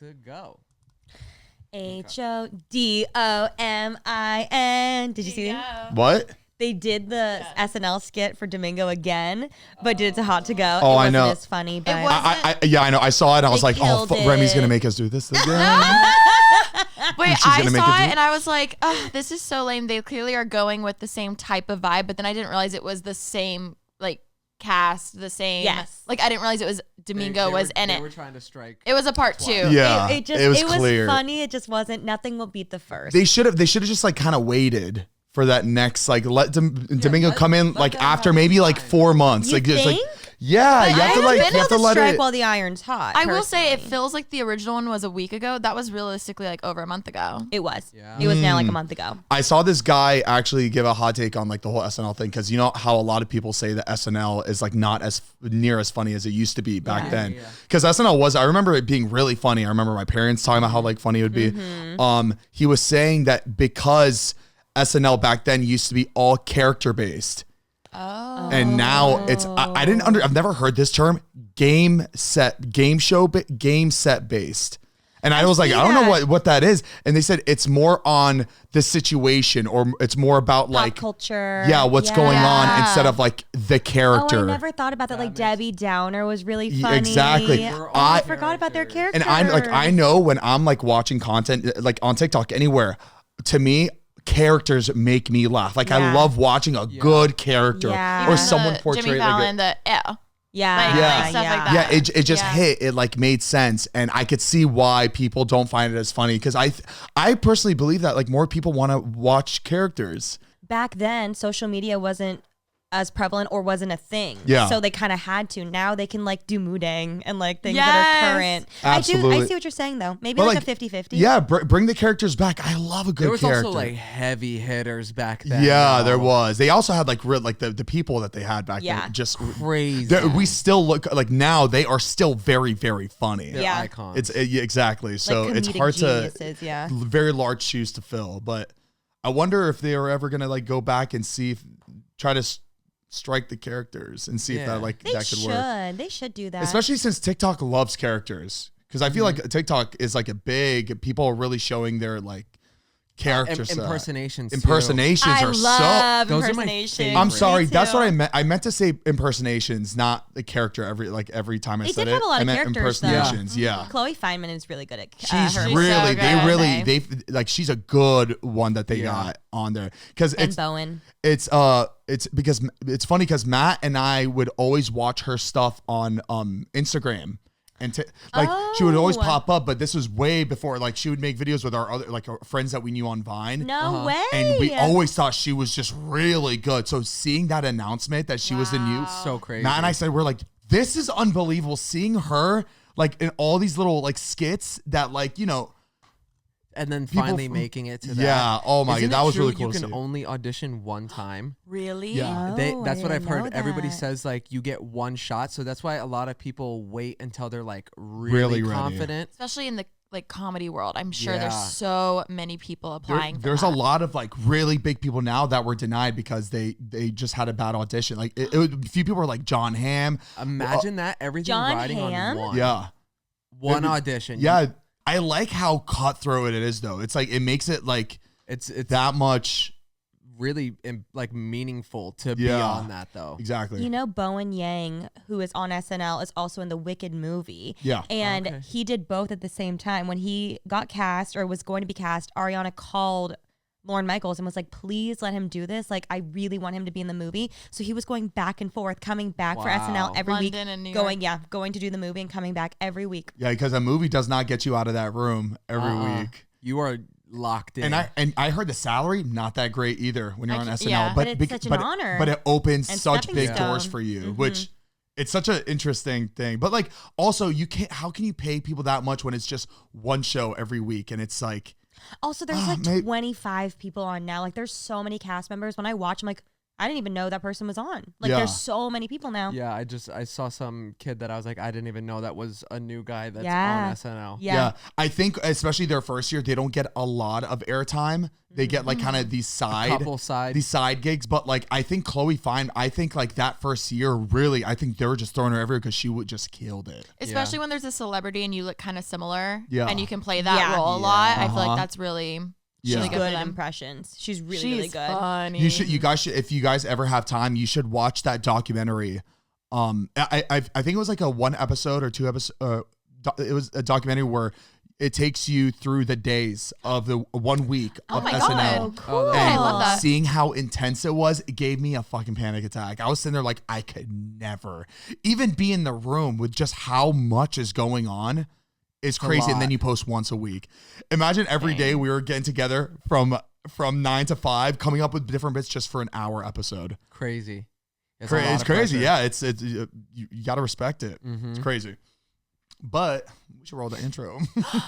to go. HODOMIN. Did you see that? What? They did the SNL skit for Domingo again, but did it to Hot to Go. Oh, it I know. As funny, but I know. I saw it and I was like, oh, Remy's going to make us do this again. Wait, I saw it and I was like, oh, this is so lame. They clearly are going with the same type of vibe, but then I didn't realize it was the same, like, cast, the same. Yes. Like, I didn't realize it was Domingo was in it. They were trying to strike. It was a part 2. Yeah. It was clear. Funny. It just wasn't. Nothing will beat the first. They should have just like kind of waited for that next, like, let Domingo come in like after maybe like 4 months. You like just think? like yeah, you have to let strike it while the iron's hot. I will say it feels like the original one was a week ago. That was realistically like over a month ago. It was. Yeah. It was now like a month ago. I saw this guy actually give a hot take on like the whole SNL thing, because you know how a lot of people say that SNL is like not as near as funny as it used to be back then. Because SNL was, I remember it being really funny. I remember my parents talking about how like funny it would be. He was saying that because SNL back then used to be all character based. Oh. And now it's I've never heard this term, game set based. And I was like, I don't know what that is. And they said it's more on the situation, or it's more about like pop culture. Yeah, what's going on instead of like the character. Oh, I never thought about that. Like Debbie Downer was really funny. Exactly. I forgot about their characters. And I know when I'm like watching content like on TikTok anywhere, to me, characters make me laugh. Like I love watching a good character or someone portray Jimmy Fallon, like stuff like that. Yeah, it just hit. It like made sense, and I could see why people don't find it as funny, because I personally believe that like more people want to watch characters. Back then, social media wasn't as prevalent or wasn't a thing. Yeah. So they kind of had to. Now they can like do moodang and like things that are current. Absolutely. I see what you're saying though. Maybe like a 50-50. Yeah, bring the characters back. I love a good character. There was also like heavy hitters back then. Yeah, there was. They also had like the people that they had back then. Just crazy. We still look like now they are still very, very funny. They're icons. It's exactly. So like it's hard geniuses, to very large shoes to fill. But I wonder if they are ever gonna like go back and try to strike the characters and see if that could work. They should do that. Especially since TikTok loves characters. Because I feel like TikTok is like people are really showing their like characters. Impersonations. Impersonations I are love those impersonations. are my I'm sorry, that's what I meant. I meant to say impersonations, not the character every time I said it. They did have a lot of meant characters, impersonations, though. yeah. Chloe Fineman is really good at She's her. really, so they like she's a good one that they got on there. Because and Bowen. It's because it's funny because Matt and I would always watch her stuff on Instagram. And she would always pop up, but this was way before. Like she would make videos with our other our friends that we knew on Vine. No way! And we always thought she was just really good. So seeing that announcement that she was the new, so crazy. Matt and I said, we're like, this is unbelievable. Seeing her like in all these little like skits that like and then finally making it to that. Yeah. Oh my Isn't God, that was really cool. You can only audition one time. Really? Yeah. That's what I've heard. Everybody that. says like you get one shot, so that's why a lot of people wait until they're like really confident. Especially in the like comedy world, I'm sure there's so many people applying. There's a lot of like really big people now that were denied because they just had a bad audition. Like a few people were like John Hamm. Imagine that everything John riding Hamm? on one. Yeah. One audition. Yeah. I like how cutthroat it is, though. It's like it makes it like it's that much really like meaningful to be on that, though. Exactly. Bowen Yang, who is on SNL, is also in the Wicked movie. Yeah. And he did both at the same time. When he got cast or was going to be cast, Ariana called Lorne Michaels and was like, please let him do this. Like, I really want him to be in the movie. So he was going back and forth, coming back for SNL every London week. And New York. Going to do the movie and coming back every week. Yeah, because a movie does not get you out of that room every week. You are locked in. And I heard the salary not that great either when you're on SNL. Yeah. But it's such an honor. But it opens And such big stepping doors stone. for you, which it's such an interesting thing. But like also how can you pay people that much when it's just one show every week and it's like Also, there's 25 people on now. Like, there's so many cast members. When I watch, I'm like, I didn't even know that person was on. Like there's so many people now. Yeah, I saw some kid that I was like, I didn't even know that was a new guy that's on SNL. Yeah. I think especially their first year, they don't get a lot of airtime. They get like kind of these side gigs. But like, I think Chloe Fine, I think like that first year, really, I think they were just throwing her everywhere because she would just killed it. Especially when there's a celebrity and you look kind of similar. Yeah. And you can play that role a lot. I feel like that's really... She's good at impressions. She's really good. Funny. You guys should, if you guys ever have time, you should watch that documentary. I think it was like a 1 episode or 2 episode. It was a documentary where it takes you through the days of the 1 week of SNL. God. Cool. And I love that. seeing how intense it was, it gave me a fucking panic attack. I was sitting there like, I could never even be in the room with just how much is going on. It's crazy. And then you post once a week. Imagine every day we were getting together from 9 to 5, coming up with different bits just for an hour episode. Crazy. It's crazy. Yeah. It's you got to respect it. Mm-hmm. It's crazy. But we should roll the intro.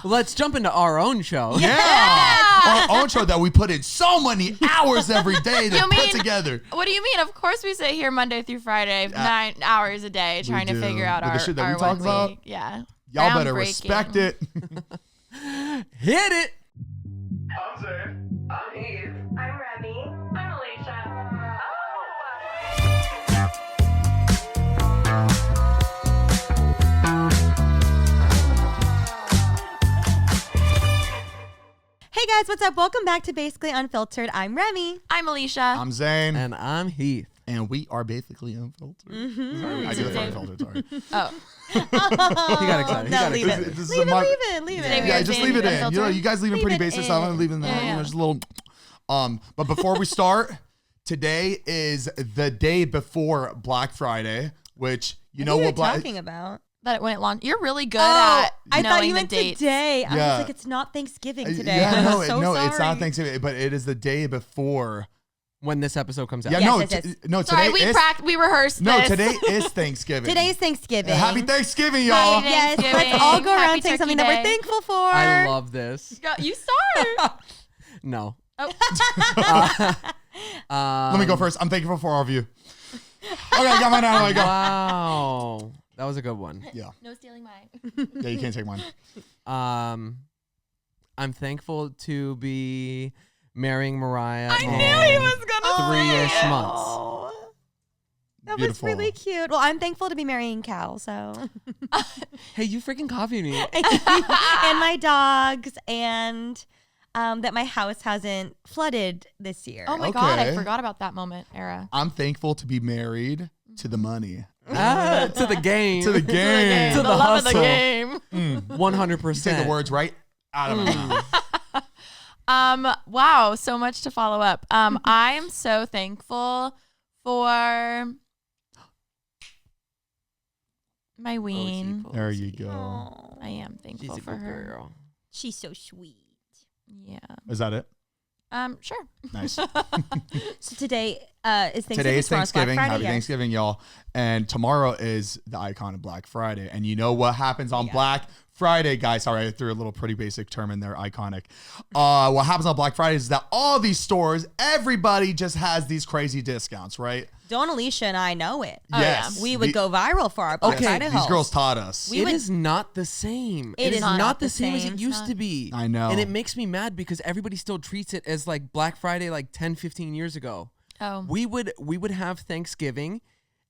Let's jump into our own show. Yeah. Our own show that we put in so many hours every day to put together. What do you mean? Of course we sit here Monday through Friday, 9 hours a day trying to figure out our shit that we our talk 1 about. week. Yeah. Y'all better respect it. Hit it. I'm Zane. I'm Heath. I'm Remy. I'm Alicia. Hey guys, what's up? Welcome back to Basically Unfiltered. I'm Remy. I'm Alicia. I'm Zane. And I'm Heath. And we are basically unfiltered. Mm-hmm. Sorry, I did it unfiltered, sorry. Oh. He got excited. No, leave it. This is Leave it. Yeah, just leave it in. Unfiltered. You guys leave it pretty basic, so I'm gonna leave it in there. Yeah. Just a little. But before we start, today is the day before Black Friday, which you know what Black talking about. That when it launched, you're really good at I thought you knowing meant the dates. today. I Yeah. was like, it's not Thanksgiving today. Yeah, I'm no, so no, sorry. it's not Thanksgiving, but it is the day before. When this episode comes out. Yeah, Yes, no, Sorry, today is. we rehearsed No, this. today is Thanksgiving. Today's Thanksgiving. Happy Thanksgiving, y'all. Happy Yes, Thanksgiving. let's all go Happy around saying something Turkey that we're Day. thankful for. I love this. You start. No. Oh. Let me go first. I'm thankful for all of you. Okay, I got mine out of the way. Go. Wow. That was a good one. Yeah. No stealing mine. Yeah, you can't take mine. I'm thankful to be marrying Mariah. I knew he was gonna 3-ish months. That Beautiful. was really cute. Well, I'm thankful to be marrying Cal, so. Hey, you freaking copied me. And my dogs, and that my house hasn't flooded this year. Oh my God, I Okay. forgot about that moment, Era. I'm thankful to be married to the money. To the game. To the game. To the love of the hustle. game. 100%. Take the words right out of my mouth. Wow, so much to follow up. I am so thankful for my ween. There you go. Aw, I am thankful She's a for good her. girl. she's so sweet. Yeah. Is that it? Sure. Nice. So today is Thanksgiving. Today is tomorrow's Black Thanksgiving. Friday, Happy yes. Thanksgiving, y'all. And tomorrow is the icon of Black Friday. And you know what happens on Black Friday, guys? Sorry, I threw a little pretty basic term in there, iconic. What happens on Black Friday is that all these stores, everybody just has these crazy discounts, right? Dawn, Alicia, and I know it. Yes. We would go viral for our Black Okay, Friday These hauls. girls taught us. We It would- is not the same. It It is is not the same as same. it It's used not. to be. I know. And it makes me mad because everybody still treats it as like Black Friday like 10, 15 years ago. Oh. We would have Thanksgiving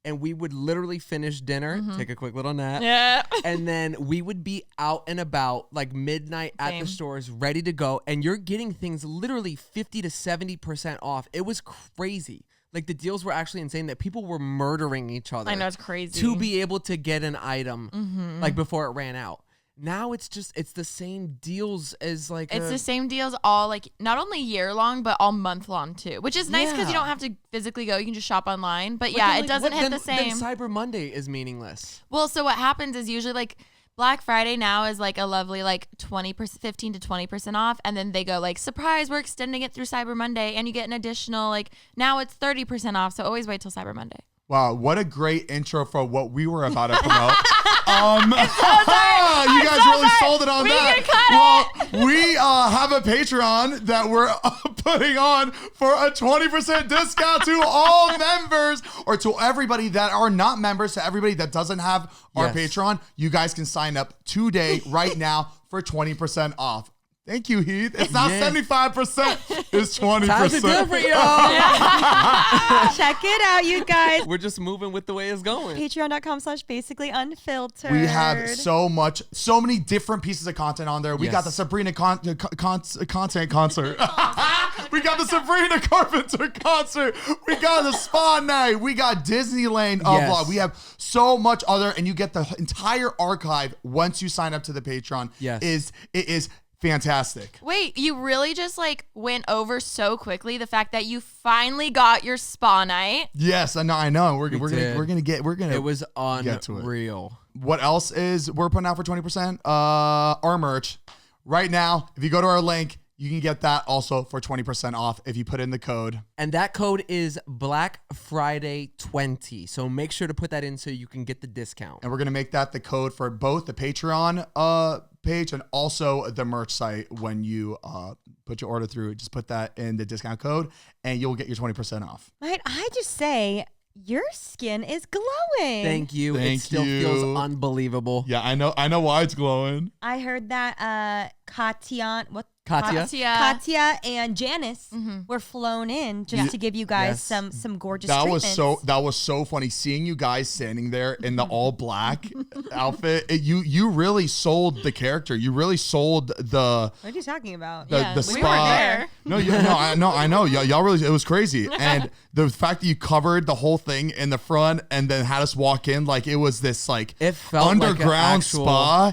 and we would literally finish dinner, take a quick little nap. Yeah. And then we would be out and about like midnight at Same. the stores ready to go. And you're getting things literally 50 to 70% off. It was crazy. Like the deals were actually insane that people were murdering each other. I know, it's crazy. To be able to get an item like before it ran out. Now it's the same deals as like It's the same deals all like not only year long but all month long too, which is nice because you Yeah. don't have to physically go. You can just shop online. But yeah, it doesn't hit the same. Then Cyber Monday is meaningless. Well, so what happens is usually like Black Friday now is like a lovely like 20%, 15 to 20% off, and then they go like surprise, we're extending it through Cyber Monday, and you get an additional like now it's 30% off. So always wait till Cyber Monday. Wow, what a great intro for what we were about to promote. You guys really sold it on We that. can cut we have a Patreon that we're putting on for a 20% discount to all members, or to everybody that are not members, to everybody that doesn't have our Patreon. You guys can sign up today, right now, for 20% off. Thank you, Heath. It's not 75%. It's 20%. Times are different, y'all. Check it out, you guys. We're just moving with the way it's going. Patreon.com/basically unfiltered. We have so many different pieces of content on there. We got the Sabrina content concert. We got the Sabrina Carpenter concert. We got the spa night. We got Disneyland vlog. We have so much other, and you get the entire archive once you sign up to the Patreon. Yes. It is fantastic. Wait, you really just like went over so quickly the fact that you finally got your spa night. Yes, I know. We're gonna. It was get to it. unreal. What else is we're putting out for 20%? Our merch. Right now, if you go to our link, you can get that also for 20% off if you put in the code. And that code is Black Friday 20. So make sure to put that in so you can get the discount. And we're gonna make that the code for both the Patreon page and also the merch site. When you put your order through, just put that in the discount code and you'll get your 20% off. Might I just say, your skin is glowing. Thank you. Thank it still you. feels unbelievable. Yeah, I know why it's glowing. I heard that Katya and Janice were flown in just to give you guys some gorgeous treatments. That was so funny seeing you guys standing there in the all black outfit. You really sold the character. You really sold the. What are you talking about? The spa. We weren't there. I know. Y'all really, it was crazy. And the fact that you covered the whole thing in the front and then had us walk in like it was this like It felt underground like an actual spa.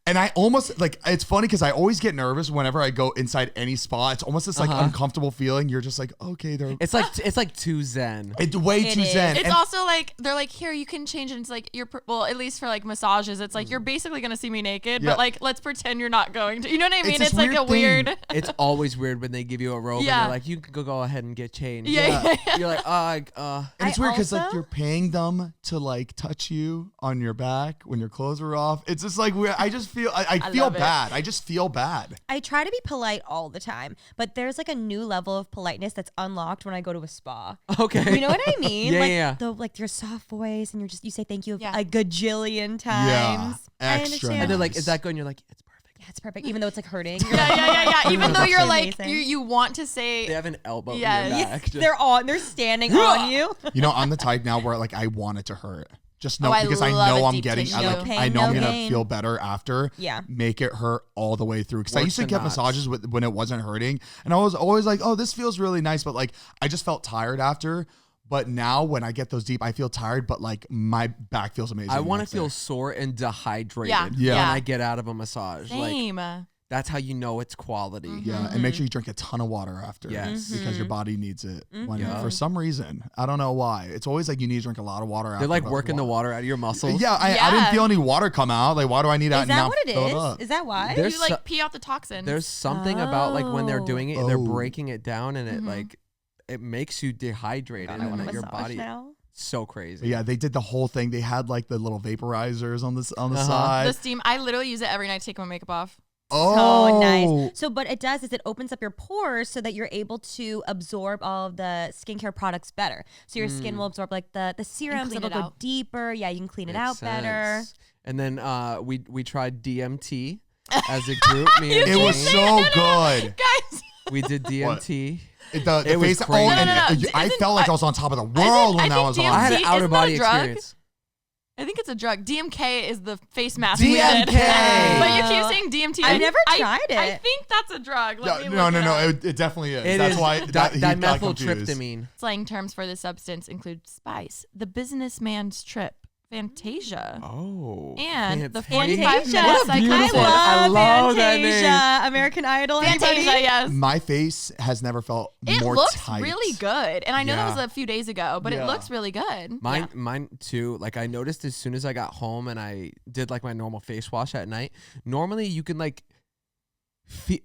And I almost like, it's funny because I always get nervous whenever I go inside any spa. It's almost this like uncomfortable feeling. You're just like, okay, It's like too zen. it's way too zen. It's And also like they're like, here, you can change it. It's like well, at least for like massages, it's like you're basically gonna see me naked, but like let's pretend you're not going to. You know what I mean? this It's like a weird weird. It's always weird when they give you a robe and Yeah. they're like, you can go ahead and get changed. Yeah. You're like, And it's weird because like also- you're paying them to like touch you on your back when your clothes are off. It's just like weird. I just feel I feel love it. bad. I just feel bad. I try to be polite all the time, but there's like a new level of politeness that's unlocked when I go to a spa. okay. You know what I mean? Yeah, like, yeah. Like your soft voice, and you say thank you Yeah. a gajillion times. I extra understand. And they're like, is that good? And you're like, it's perfect. Yeah, it's perfect, even though it's like hurting. Yeah. Even though you're like Amazing. you want to say They have an elbow Yeah. in your back. Just- They're standing on you. You know, I'm the type now where like I want it to hurt. Just know I because I love know a I'm deep getting. tissue. I No pain, I know I'm no gonna gain. feel better after. Yeah. Make it hurt all the way through. Because I Worse used to than get not. massages when it wasn't hurting, and I was always like, "Oh, this feels really nice," but like I just felt tired after. But now when I get those deep, I feel tired, but like my back feels amazing. I the want to next feel day. sore and dehydrated Yeah. Yeah. when I get out of a massage. Like, same. that's how you know it's quality. Yeah, and make sure you drink a ton of water after. Yes. because your body needs it. When, Yeah. For some reason, I don't know why. It's always like you need to drink a lot of water after. They're like but working the water out of your muscles. Yeah, I didn't Yeah. feel any water come out. Like, why do I need Is that now what it fill up? is? Is that why? There's You like so- pee out the toxins. There's something about like when they're doing it, they're Oh. breaking it down, and it like it makes you dehydrated, God, I want and a your massage body now. so crazy. But yeah, they did the whole thing. They had like the little vaporizers on the Uh-huh. side. the steam. I literally use it every night to take my makeup off. Oh, nice. So, but it does is it opens up your pores so that you're able to absorb all of the skincare products better. So your skin will absorb like the serums. clean It'll it go out. deeper. Yeah, you can clean it Makes out better. sense. And then we tried DMT as a group. Me and It was Zane. so good. Guys, We did DMT. The It was face. crazy. Oh, and No. I Isn't- felt like I was on top of the world when I that think was DMT on. I had an isn't outer that a body drug? experience. I think it's a drug. DMK is the face mask. we did. DMK. But you keep saying DMT. I've never tried I it. think that's a drug. Let me No. look it up. It definitely is. It That's is why he got confused. dimethyltryptamine. Slang terms for this substance include spice, the businessman's trip, Fantasia, Oh. and the Fantasia. 45 Fantasia. minute What a beautiful- psychosis. I love that Fantasia. American Idol. Fantasia, anybody? yes. My face has never felt It more looks tight. really good. And I know that Yeah. was a few days ago, but Yeah. it looks really good. Mine too. Like I noticed as soon as I got home and I did like my normal face wash at night. Normally you can like,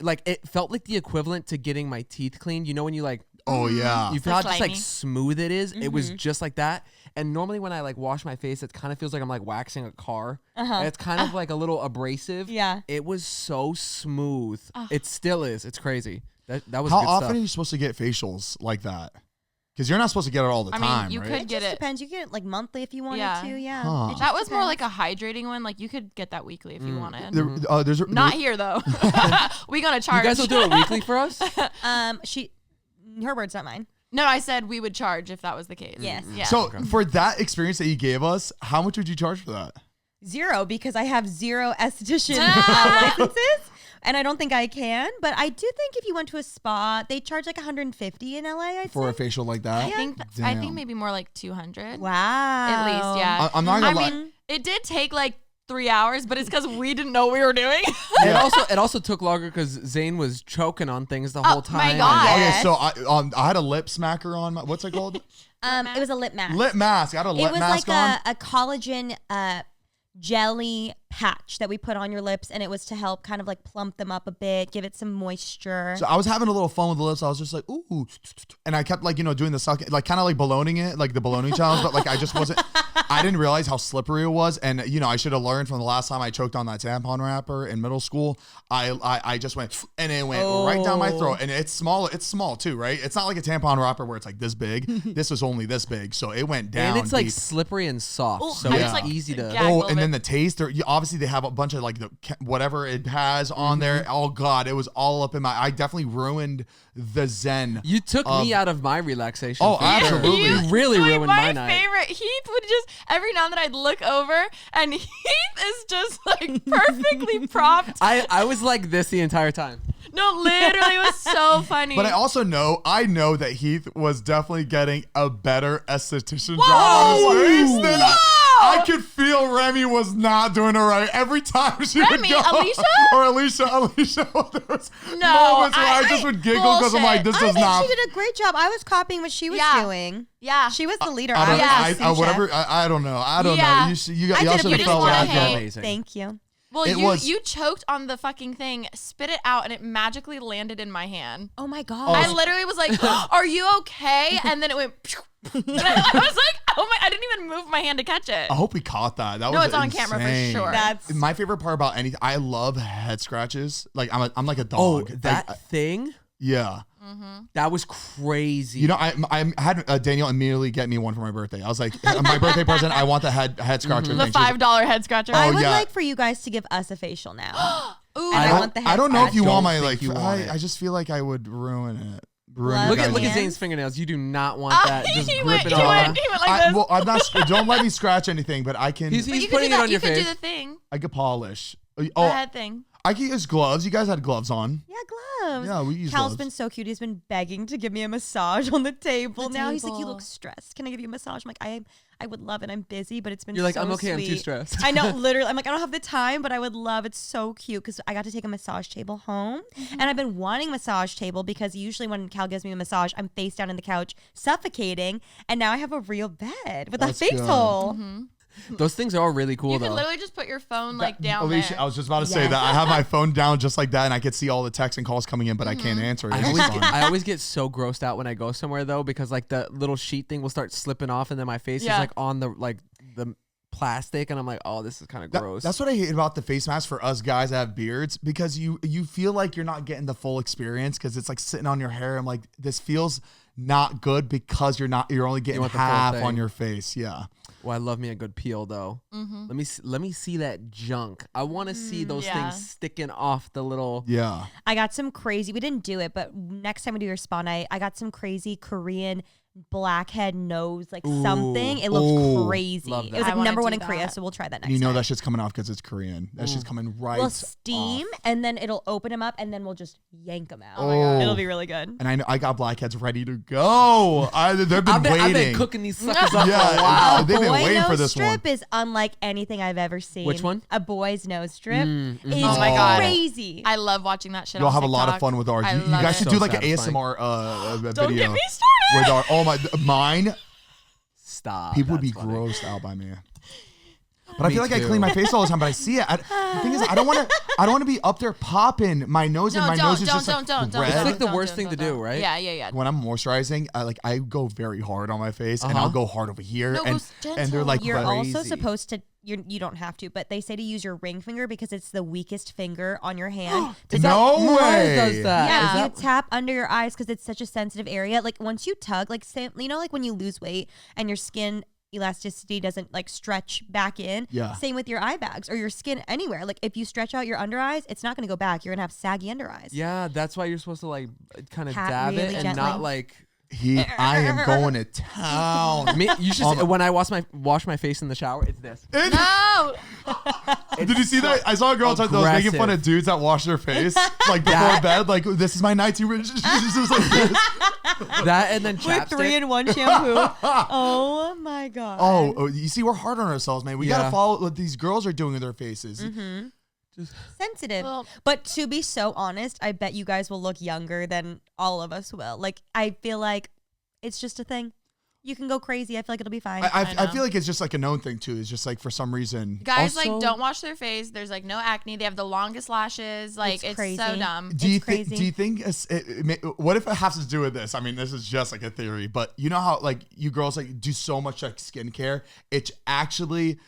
like it felt like the equivalent to getting my teeth cleaned. You know when you like Oh yeah. You So feel how just slimy. like smooth it is. It was just like that. And normally when I like wash my face, it kind of feels like I'm like waxing a car. And it's kind of like a little abrasive. Yeah. It was so smooth. It still is. It's crazy. That was How good often stuff. are you supposed to get facials like that? Because you're not supposed to get it all the I mean, time, you right? could It get just it. depends. You get it like monthly if you wanted Yeah. to. Yeah. Huh. It just That was more like depends. a hydrating one. Like you could get that weekly if you wanted. There's Not here though. We gonna You charge. guys will do it weekly for us? Her words, not mine. No, I said we would charge if that was the case. Yes. Yeah. So for that experience that you gave us, how much would you charge for that? 0 because I have 0 esthetician licenses, and I don't think I can. But I do think if you went to a spa, they charge like 150 in LA. I'd For say. a facial like that? I Damn. think maybe more like 200. Wow. At least, yeah. I'm not gonna I lie. mean, it did take like 3 hours, but it's because we didn't know what we were doing. It also took longer because Zane was choking on things the whole my time. God. Okay, Yes. so I had a lip smacker on. What's it called? It was a lip mask. Lip mask. I had a lip It was mask like on. a collagen jelly patch that we put on your lips, and it was to help kind of like plump them up a bit, give it some moisture. So I was having a little fun with the lips. I was just like, ooh, and I kept like doing the suck, like kind of like ballooning it, like the ballooning challenge, but like I just wasn't. I didn't realize how slippery it was, and I should have learned from the last time I choked on that tampon wrapper in middle school. I just went and it went right down my throat, and it's small. It's small too, right? It's not like a tampon wrapper where it's like this big. This was only this big, so it went down. And it's like deep. slippery and soft, Oh, so I it's just, like, easy to. gag- Oh, little and then bit. the taste. Obviously, they have a bunch of like whatever it has on there. Oh God, it was all up in my. I definitely ruined the zen. You took me out of my relaxation. Oh, for sure. absolutely. You really Wait, ruined my my night. favorite. Heath would just every now and then I'd look over and Heath is just like perfectly propped. I was like this the entire time. No, literally, it was so funny. But I know that Heath was definitely getting a better esthetician job on his face than I could feel Remy was not doing it right every time she would Remy? go. Alicia? Or Alicia. There was No, moments where I just would giggle because I'm like, this I does think not. she did a great job. I was copying what she was Yeah. doing. yeah, She was the leader. I don't, was Yeah. I, the sous whatever. chef. I don't know. I don't Yeah. know. You I y'all did a should have pretty felt good that. job. Hey. Amazing. Thank you. Well, It you was- you choked on the fucking thing, spit it out, and it magically landed in my hand. Oh my god. I literally was like, "Are you okay?" And then it went. And I was like, "Oh my!" I didn't even move my hand to catch it. I hope we caught that. That No, was it's on camera for insane. sure. That's My favorite part about anything. I love head scratches. Like I'm like a Oh, dog. that thing? Yeah. That was crazy. You know, I had Danielle immediately get me one for my birthday. I was like, my birthday present. I want the head scratcher. The thing. She was like, $5 head scratcher. I would yeah. like for you guys to give us a facial now. Ooh, And I I want the don't, head I don't know if you scratch. want my Don't like. think you want it. I just feel like I would ruin it. Ruin Love your Look at guys' look at hands. Zane's fingernails. You do not want that. Just he grip went, it he all went, out. he went like this. Well, I'm not. Don't let me scratch anything, but I can. He's but you could putting do it that. on You your could do face. the thing. I could polish. The Oh, head thing. I could use gloves. You guys had gloves on. Yeah, gloves. Yeah, we use Cal's gloves. been so cute. He's been begging to give me a massage on the table. The Now he's like, "You table. look stressed. Can I give you a massage?" I'm like, I would love it. I'm busy, but it's been You're like, so I'm okay. I'm too sweet." stressed. I know, literally. I'm like, I don't have the time, but I would love. It's so cute because I got to take a massage table home, and I've been wanting a massage table because usually when Cal gives me a massage, I'm face down in the couch, suffocating, and now I have a real bed with That's a face good. hole. Those things are all really cool You though. could literally just put your phone like down Alicia, there. I was just about to say Yes. that I have my phone down just like that, and I could see all the texts and calls coming in, but I can't answer it. I It's always, fun. I always get so grossed out when I go somewhere though because like the little sheet thing will start slipping off and then my face is Yeah. like on the plastic and I'm like, oh, this is kind of gross. That's what I hate about the face mask for us guys that have beards, because you feel like you're not getting the full experience because it's like sitting on your hair. I'm like, this feels not good because you're only getting want the full half on thing. your face. Yeah. Well, I love me a good peel though. Let me see that junk. I want to see those yeah. things sticking off the little. Yeah. I got some crazy. We didn't do it, but next time we do your spa night, I got some crazy Korean blackhead nose, like something. It looked Ooh. crazy. Love It that. was I like wanna number one do in Korea, that. so we'll try that next You know time. that shit's coming off because it's Korean. That shit's coming right We'll steam off. and then it'll open them up and then we'll just yank them out. Oh my God. It'll be really good. And I know I got blackheads ready to go. They've been I've waiting. been cooking these suckers up Yeah, for a while. they've been boy waiting nose for this strip one. is unlike anything I've ever seen. Which one? A boy's nose strip. Is Oh my God. crazy. I love watching that shit. You'll on have a lot of TikTok. fun with ours. I You love guys should it. do So like an satisfying. ASMR video. Don't get me started. With our mine. Stop. People would be That's funny. grossed out by me. But I feel like I clean my face all the time, but I see it. The thing is, I don't want to be up there popping my nose, and my nose is just like red. It's like the worst thing to do, right? Yeah. When I'm moisturizing, I go very hard on my face, and I'll go hard over here, and they're like you're crazy. also supposed to. You don't have to, but they say to use your ring finger because it's the weakest finger on your hand. No way. Does that? Yeah, you tap under your eyes because it's such a sensitive area. Like once you tug, like say, like when you lose weight and your skin elasticity doesn't like stretch back in. Yeah. Same with your eye bags or your skin anywhere. Like if you stretch out your under eyes, it's not going to go back. You're going to have saggy under eyes. Yeah, that's why you're supposed to like kind of Pat dab really it and gently. not like. I am going to town. You should when I wash my face in the shower, it's this. No. Did you see that? I saw a girl that was making fun of dudes that wash their face like before bed. Like this is my 19. She's just like this. That and then With chapstick. 3-in-1 shampoo. Oh my God. Oh, you see, we're hard on ourselves, man. We gotta Yeah. follow what these girls are doing with their faces. Sensitive. Well- But to be so honest, I bet you guys will look younger than all of us will. Like, I feel like it's just a thing. You can go crazy. I feel like it'll be fine. I feel like it's just like a known thing too. It's just like for some reason. Guys Also- like don't wash their face. There's like no acne. They have the longest lashes. Like it's crazy. so dumb. Do you crazy. think what if it has to do with this? I mean, this is just like a theory, but you know how like you girls like do so much like skincare. It's actually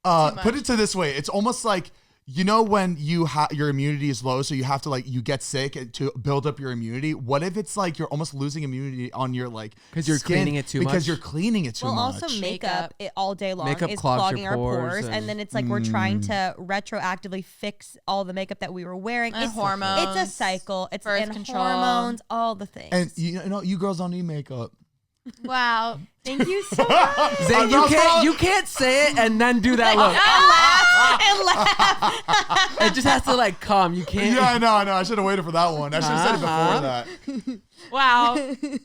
put it to this way. It's almost like, you know, when you your immunity is low, so you have to like you get sick to build up your immunity. What if it's like you're almost losing immunity on your like because you're skin cleaning it too much? Because you're cleaning it too much. Also makeup all day long Makeup is clogs clogging your our pores pores. And then it's like we're trying to retroactively fix all the makeup that we were wearing. And It's hormones. It's a cycle. It's Birth and control. hormones, all the things. And you know, you girls don't need makeup. Wow. Thank you so much. Zane, you can't say it and then do that look. It just has to like come. You can't. Yeah, I know. I should have waited for that one. I should have said it before that. Wow.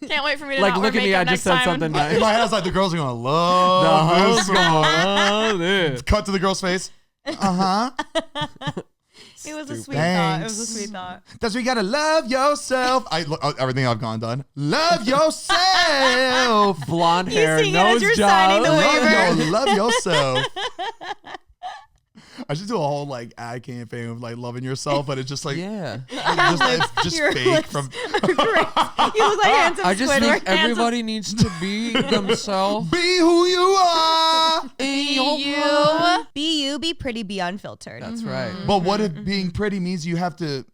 Can't wait for me to Like not look wear at me. I makeup just next said time. something In nice. my head, it's like the girls are gonna love this one. This. Cut to the girl's face. It was a sweet Thanks. thought. It was a sweet thought. That's where you gotta love yourself. Everything I've gone done. Love yourself. Blonde hair, sing it as nose you're signing job. the waiver. Love yourself. I should do a whole like ad campaign of like loving yourself, but it's just like Yeah. just Your fake lips from. are great. You look like handsome I just Squidward. think everybody needs to be themselves. Be who you are. You. Be you, be pretty, be unfiltered. That's right. But what if being pretty means you have to?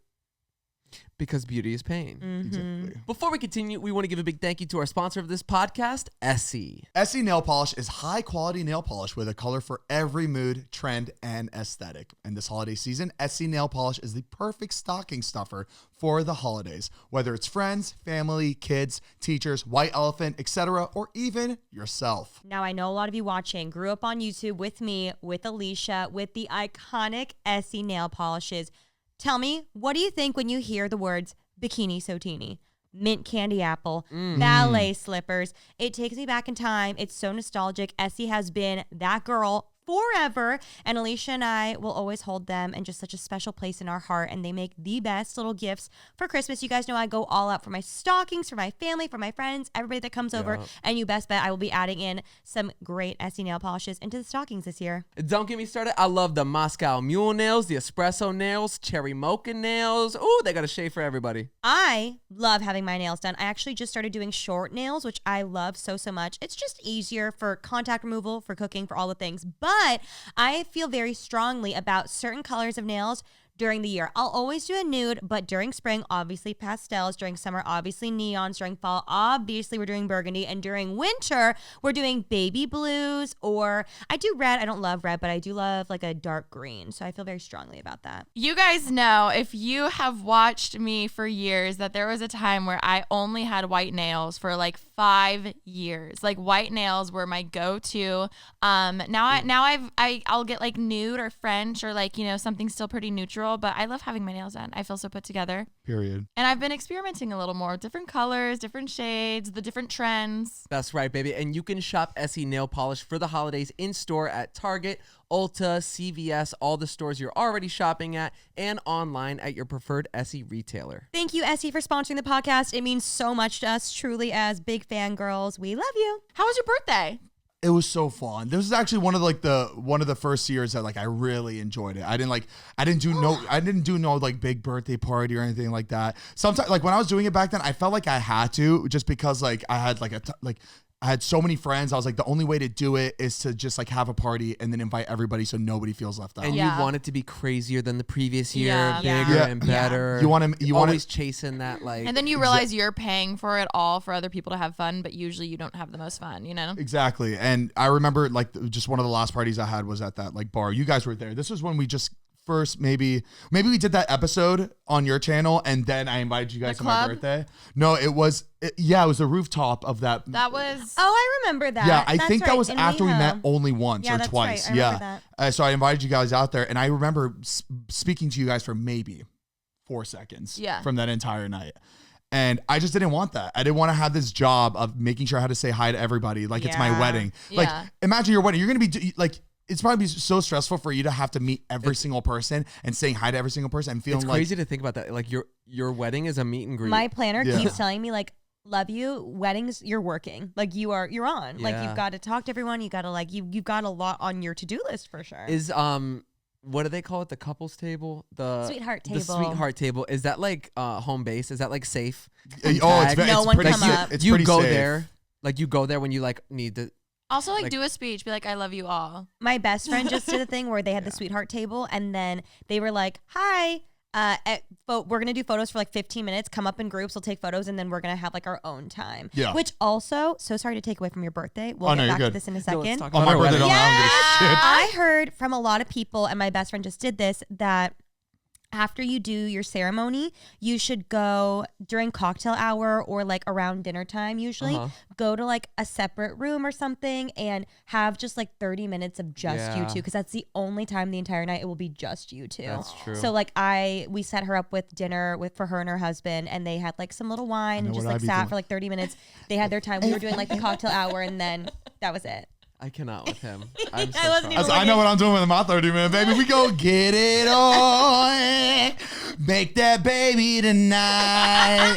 Because beauty is pain. Exactly. Before we continue, we want to give a big thank you to our sponsor of this podcast, Essie. Essie nail polish is high quality nail polish with a color for every mood, trend, and aesthetic. And this holiday season, Essie nail polish is the perfect stocking stuffer for the holidays. Whether it's friends, family, kids, teachers, white elephant, etc., or even yourself. Now, I know a lot of you watching grew up on YouTube with me, with Alicia, with the iconic Essie nail polishes. Tell me, what do you think when you hear the words bikini so teeny, mint candy apple, ballet slippers? It takes me back in time. It's so nostalgic. Essie has been that girl forever, and Alicia and I will always hold them in just such a special place in our heart, and they make the best little gifts for Christmas. You guys know I go all out for my stockings, for my family, for my friends, everybody that comes over, and you best bet I will be adding in some great Essie nail polishes into the stockings this year. Don't get me started. I love the Moscow Mule nails, the espresso nails, cherry mocha nails. Ooh, they got a shade for everybody. I love having my nails done. I actually just started doing short nails, which I love so much. It's just easier for contact removal, for cooking, for all the things. But I feel very strongly about certain colors of nails during the year. I'll always do a nude, but during spring, obviously pastels. During summer, obviously neons. During fall, obviously we're doing burgundy. And during winter, we're doing baby blues, or I do red. I don't love red, but I do love like a dark green. So I feel very strongly about that. You guys know, if you have watched me for years, that there was a time where I only had white nails for like 5 years. Like white nails were my go-to. I'll get like nude or French or like, you know, something still pretty neutral. But I love having my nails done. I feel so put together. Period. And I've been experimenting a little more. Different colors, different shades, the different trends. That's right, baby. And you can shop Essie nail polish for the holidays in store at Target, Ulta, CVS, all the stores you're already shopping at, and online at your preferred Essie retailer. Thank you, Essie, for sponsoring the podcast. It means so much to us, truly, as big fangirls. We love you. How was your birthday? It was so fun. This is actually one of the first years that like I really enjoyed it. I didn't do no like big birthday party or anything like that. Sometimes like when I was doing it back then, I felt like I had to just because like I had I had so many friends. I was like, the only way to do it is to just like have a party and then invite everybody so nobody feels left out. And you want it to be crazier than the previous year, bigger Yeah. and better. You want to always chasing that like. And then you realize you're paying for it all for other people to have fun, but usually you don't have the most fun, you know? Exactly. And I remember like just one of the last parties I had was at that like bar. You guys were there. This was when we just first maybe we did that episode on your channel and then I invited you guys to my birthday. No, it was the rooftop of that. That was I remember that. Yeah, I That's think that right. was In after we WeHo. met only once or that's twice. Right. I remember that. So I invited you guys out there and I remember speaking to you guys for maybe 4 seconds from that entire night. And I just didn't want that. I didn't want to have this job of making sure I had to say hi to everybody. Like it's my wedding. Like imagine your wedding. You're going to be like, it's probably so stressful for you to have to meet every single person and saying hi to every single person and feeling it's crazy to think about that. Like your wedding is a meet and greet. My planner keeps telling me like, love you, weddings, you're working. Like you're on. Like you've got to talk to everyone. You got to like, you've got a lot on your to-do list for sure. Is what do they call it? The couples table? The sweetheart table. The sweetheart table. Is that like home base? Is that like safe? No one pretty come safe. up. It's you pretty go safe. there. Like you go there when you like need to. also like do a speech, be like, I love you all. My best friend just did a thing where they had the sweetheart table and then they were like, hi, we're going to do photos for like 15 minutes, come up in groups, we'll take photos and then we're going to have like our own time. Yeah. Which also, so sorry to take away from your birthday. We'll no, get you're back to good. this in a No, second. let's talk On about my our birthday, wedding. I don't give a shit. I heard from a lot of people, and my best friend just did this, that after you do your ceremony, you should go during cocktail hour or like around dinner time, usually go to like a separate room or something and have just like 30 minutes of just you two, because that's the only time the entire night it will be just you two. That's true. So like we set her up with dinner for her and her husband, and they had like some little wine and just like sat for like 30 minutes. They had their time. We were doing like the cocktail hour, and then that was it. I cannot with him. I'm so wasn't even sorry. I know what I'm doing with my 30 minute baby. We go get it on, make that baby tonight.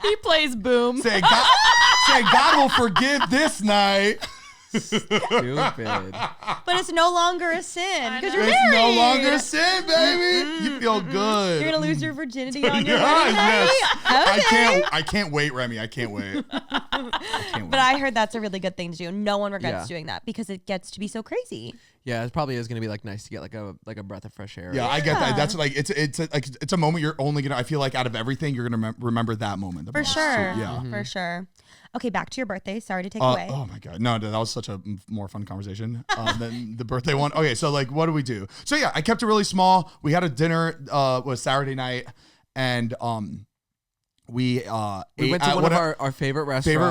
He plays boom. Say God will forgive this night. Stupid. But it's no longer a sin because you're It's married. no longer a sin, baby. You feel good. You're gonna lose your virginity on your Yeah, wedding night. yes. Okay. I can't wait, Remy. I can't wait. But I heard that's a really good thing to do. No one regrets Yeah. doing that because it gets to be so crazy. Yeah, it probably is gonna be like nice to get like a breath of fresh air. Yeah, I get that. That's like it's a moment you're only gonna. I feel like out of everything, you're gonna remember that moment the For most. sure. Yeah. For sure. Okay, back to your birthday. Sorry to take away. Oh my god, no, that was such a more fun conversation than the birthday one. Okay, so like, what do we do? So yeah, I kept it really small. We had a dinner was Saturday night, and we We went to one of our favorite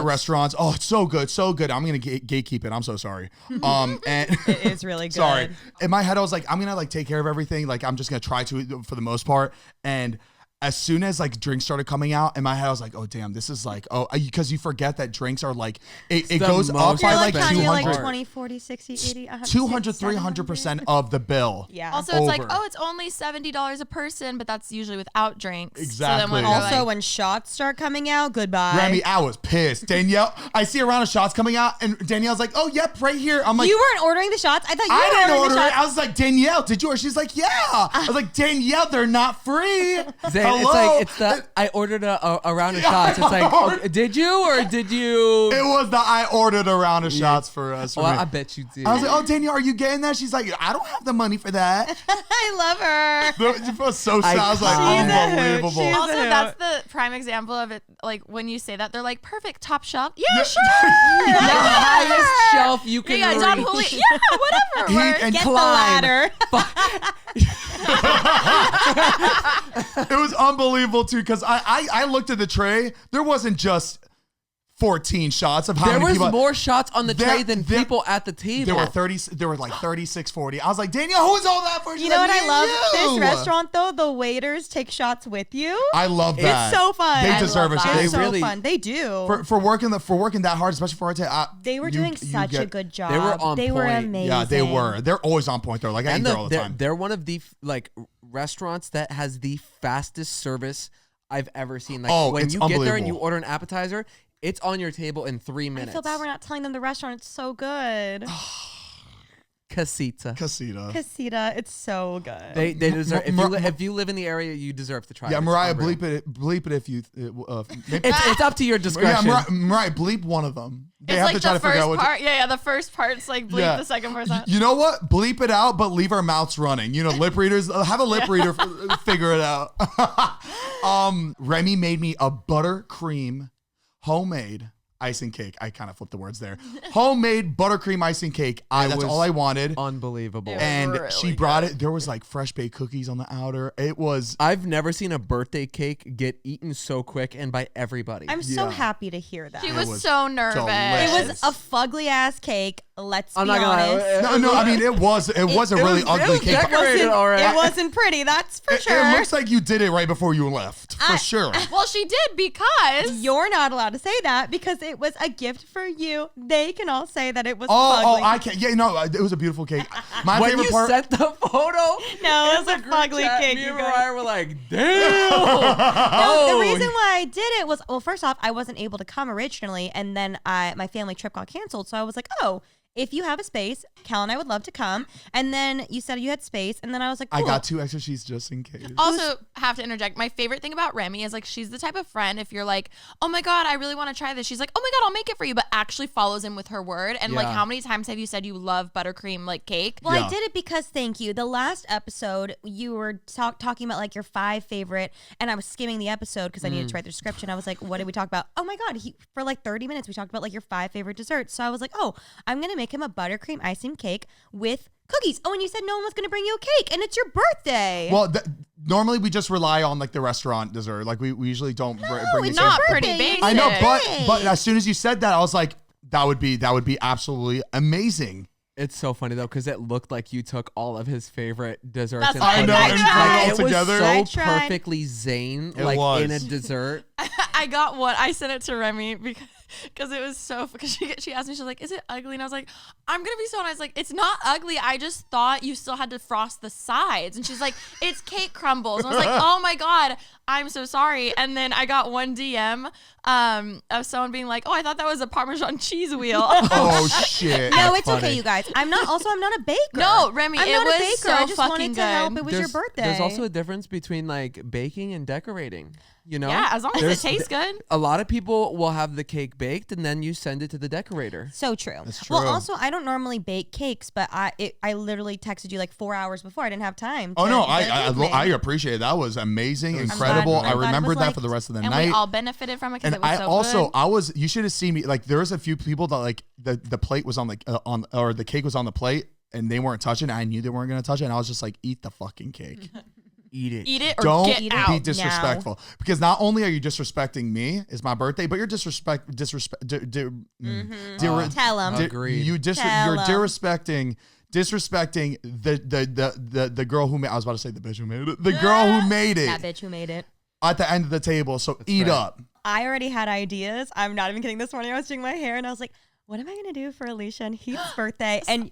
restaurants. Oh, it's so good, so good. I'm gonna gatekeep it. I'm so sorry. And It is really good. sorry. In my head, I was like, I'm gonna like take care of everything. Like I'm just gonna try to for the most part. And as soon as like drinks started coming out, in my head I was like, oh damn, this is like, because you forget that drinks are like it the goes up most by You're like like, Tanya, 200 like 20, 40, 60, 80, 100, 200 300% of the bill. Yeah. Also, it's like, Over. oh, it's only $70 a person, but that's usually without drinks. Exactly. So then when they're also, like, when shots start coming out, goodbye. Remy, I was pissed. Danielle, I see a round of shots coming out, and Danielle's like, oh yep, right here. I'm like, You weren't ordering the shots? I thought you I were didn't ordering order the it. shots. I was like, Danielle, did you? Or she's like, yeah. I was like, Danielle, they're not free. Zane, Hello? it's like it's the I ordered a round of shots. It's like, oh, did you or did you? It was the I ordered a round of shots for us. Oh, for me. I bet you did. I was like, oh, Danielle, are you getting that? She's like, I don't have the money for that. I love her. It was so sad. I was like, She's a hoot. unbelievable. She's also, a that's the prime example of it. Like when you say that, they're like, perfect, top shelf. Yeah, Yeah. sure. the highest shelf you can Yeah, Don reach. Julio. Yeah, whatever. Heath We're- and Get climb. the ladder. It was unbelievable too, because I looked at the tray. There wasn't just 14 shots of how There many was people. more shots on the tray than there- people at the table. There were 30. There were like 36, 40. I was like, Danielle, who is all that for? She's You know like, what I "Me love? and you." This restaurant, though, the waiters take shots with you. I love that. It's so fun. They I deserve love it. that. They It's so really- fun. They do. for working that hard, especially for our day. They were doing such a good job. They were on They were point. amazing. Yeah, they were. They're always on point though. Like I eat and there all the time. they're one of the like restaurants that has the fastest service I've ever seen. Like Oh, when it's you get there and you unbelievable. order an appetizer, It's on your table in 3 minutes. I feel bad we're not telling them the restaurant. It's so good. Casita. Casita. It's so good. They deserve. If you live in the area, you deserve to try. Yeah, it. Mariah, bleep it if you. It's up to your discretion. Yeah, Mariah, bleep one of them. They It's have like to try the to figure out first what. part. Yeah, the first part's like bleep the second part's out. You know what? Bleep it out, but leave our mouths running. You know, lip readers. Have a lip reader figure it out. Remy made me a buttercream homemade icing cake. I kind of flipped the words there. Homemade buttercream icing cake. That's was all I wanted. Unbelievable. And really she brought it. There was like fresh baked cookies on the outer. It was. I've never seen a birthday cake get eaten so quick and by everybody. I'm so happy to hear that. She It was was so nervous. delicious. It was a fugly ass cake. Let's I'm be not gonna honest. lie. No. I mean, it was a really ugly cake. decorated all right. It wasn't pretty. That's for It sure. looks like you did it right before you left, for sure. Well, she did because You're not allowed to say that because it was a gift for you. They can all say that it was Oh, fugly. I can't. Yeah, no, it was a beautiful cake. My When favorite you part. sent the photo, No, it in was a the group fugly chat, cake, Me you and guys. Mariah were like, damn. No, the reason why I did it was, well, first off, I wasn't able to come originally, and then my family trip got canceled. So I was like, oh, if you have a space, Cal and I would love to come. And then you said you had space, and then I was like, cool. I got 2 extra sheets just in case. Also, have to interject. My favorite thing about Remy is like she's the type of friend if you're like, oh my god, I really want to try this. She's like, oh my god, I'll make it for you, but actually follows in with her word. And like, Yeah. how many times have you said you love buttercream like cake? Well, Yeah. I did it because, thank you. The last episode, you were talking about like your 5 favorite, and I was skimming the episode because I needed to write the description. I was like, what did we talk about? Oh my God, for like 30 minutes, we talked about like your 5 favorite desserts. So I was like, oh, I'm going to make him a buttercream icing cake with cookies. Oh, and you said no one was going to bring you a cake, and it's your birthday. Well, normally we just rely on like the restaurant dessert. Like we usually don't bring it's it. your Not birthday. pretty You basic. didn't I know, say. but as soon as you said that, I was like, that would be absolutely amazing. It's so funny though because it looked like you took all of his favorite desserts. That's and what I put know, them and in- put it all like, together. It I was so tried. perfectly Zane, It like was. in a dessert. I got one. I sent it to Remy because it was so, because she asked me, she's like, is it ugly? And I was like, I'm gonna be so nice. Like, it's not ugly. I just thought you still had to frost the sides. And she's like, it's cake crumbles. And I was like, oh my God, I'm so sorry. And then I got one DM of someone being like, oh, I thought that was a Parmesan cheese wheel. Oh shit. no, That's it's funny. okay, you guys. I'm not a baker. No, Remy, I'm it not was a baker. so I just fucking wanted to help. good. It was your birthday. There's also a difference between like baking and decorating. You know? Yeah, as long as it There's- tastes good. A lot of people will have the cake baked and then you send it to the decorator. So true. That's Well, true. also, I don't normally bake cakes, but I literally texted you like 4 hours before. I didn't have time. Oh to no, get it with me. I appreciate it. That was amazing, I'm incredible. glad- I'm I glad it remembered was that for the liked. rest of the And night. we all benefited from it because And it was I so also good. you should have seen me, like there was a few people that like the plate was on like or the cake was on the plate and they weren't touching it. I knew they weren't gonna touch it, and I was just like, eat the fucking cake. Eat it. Eat it or Don't get be out. disrespectful, because not only are you disrespecting me, it's my birthday, but you're Tell 'em. Agreed. you're Tell 'em. disrespecting the girl who made. I was about to say the bitch who made it. The girl who made That it bitch who made it. at the end of the table. So eat right. up. I already had ideas. I'm not even kidding. This morning I was doing my hair and I was like, what am I going to do for Alicia and Heath's birthday? And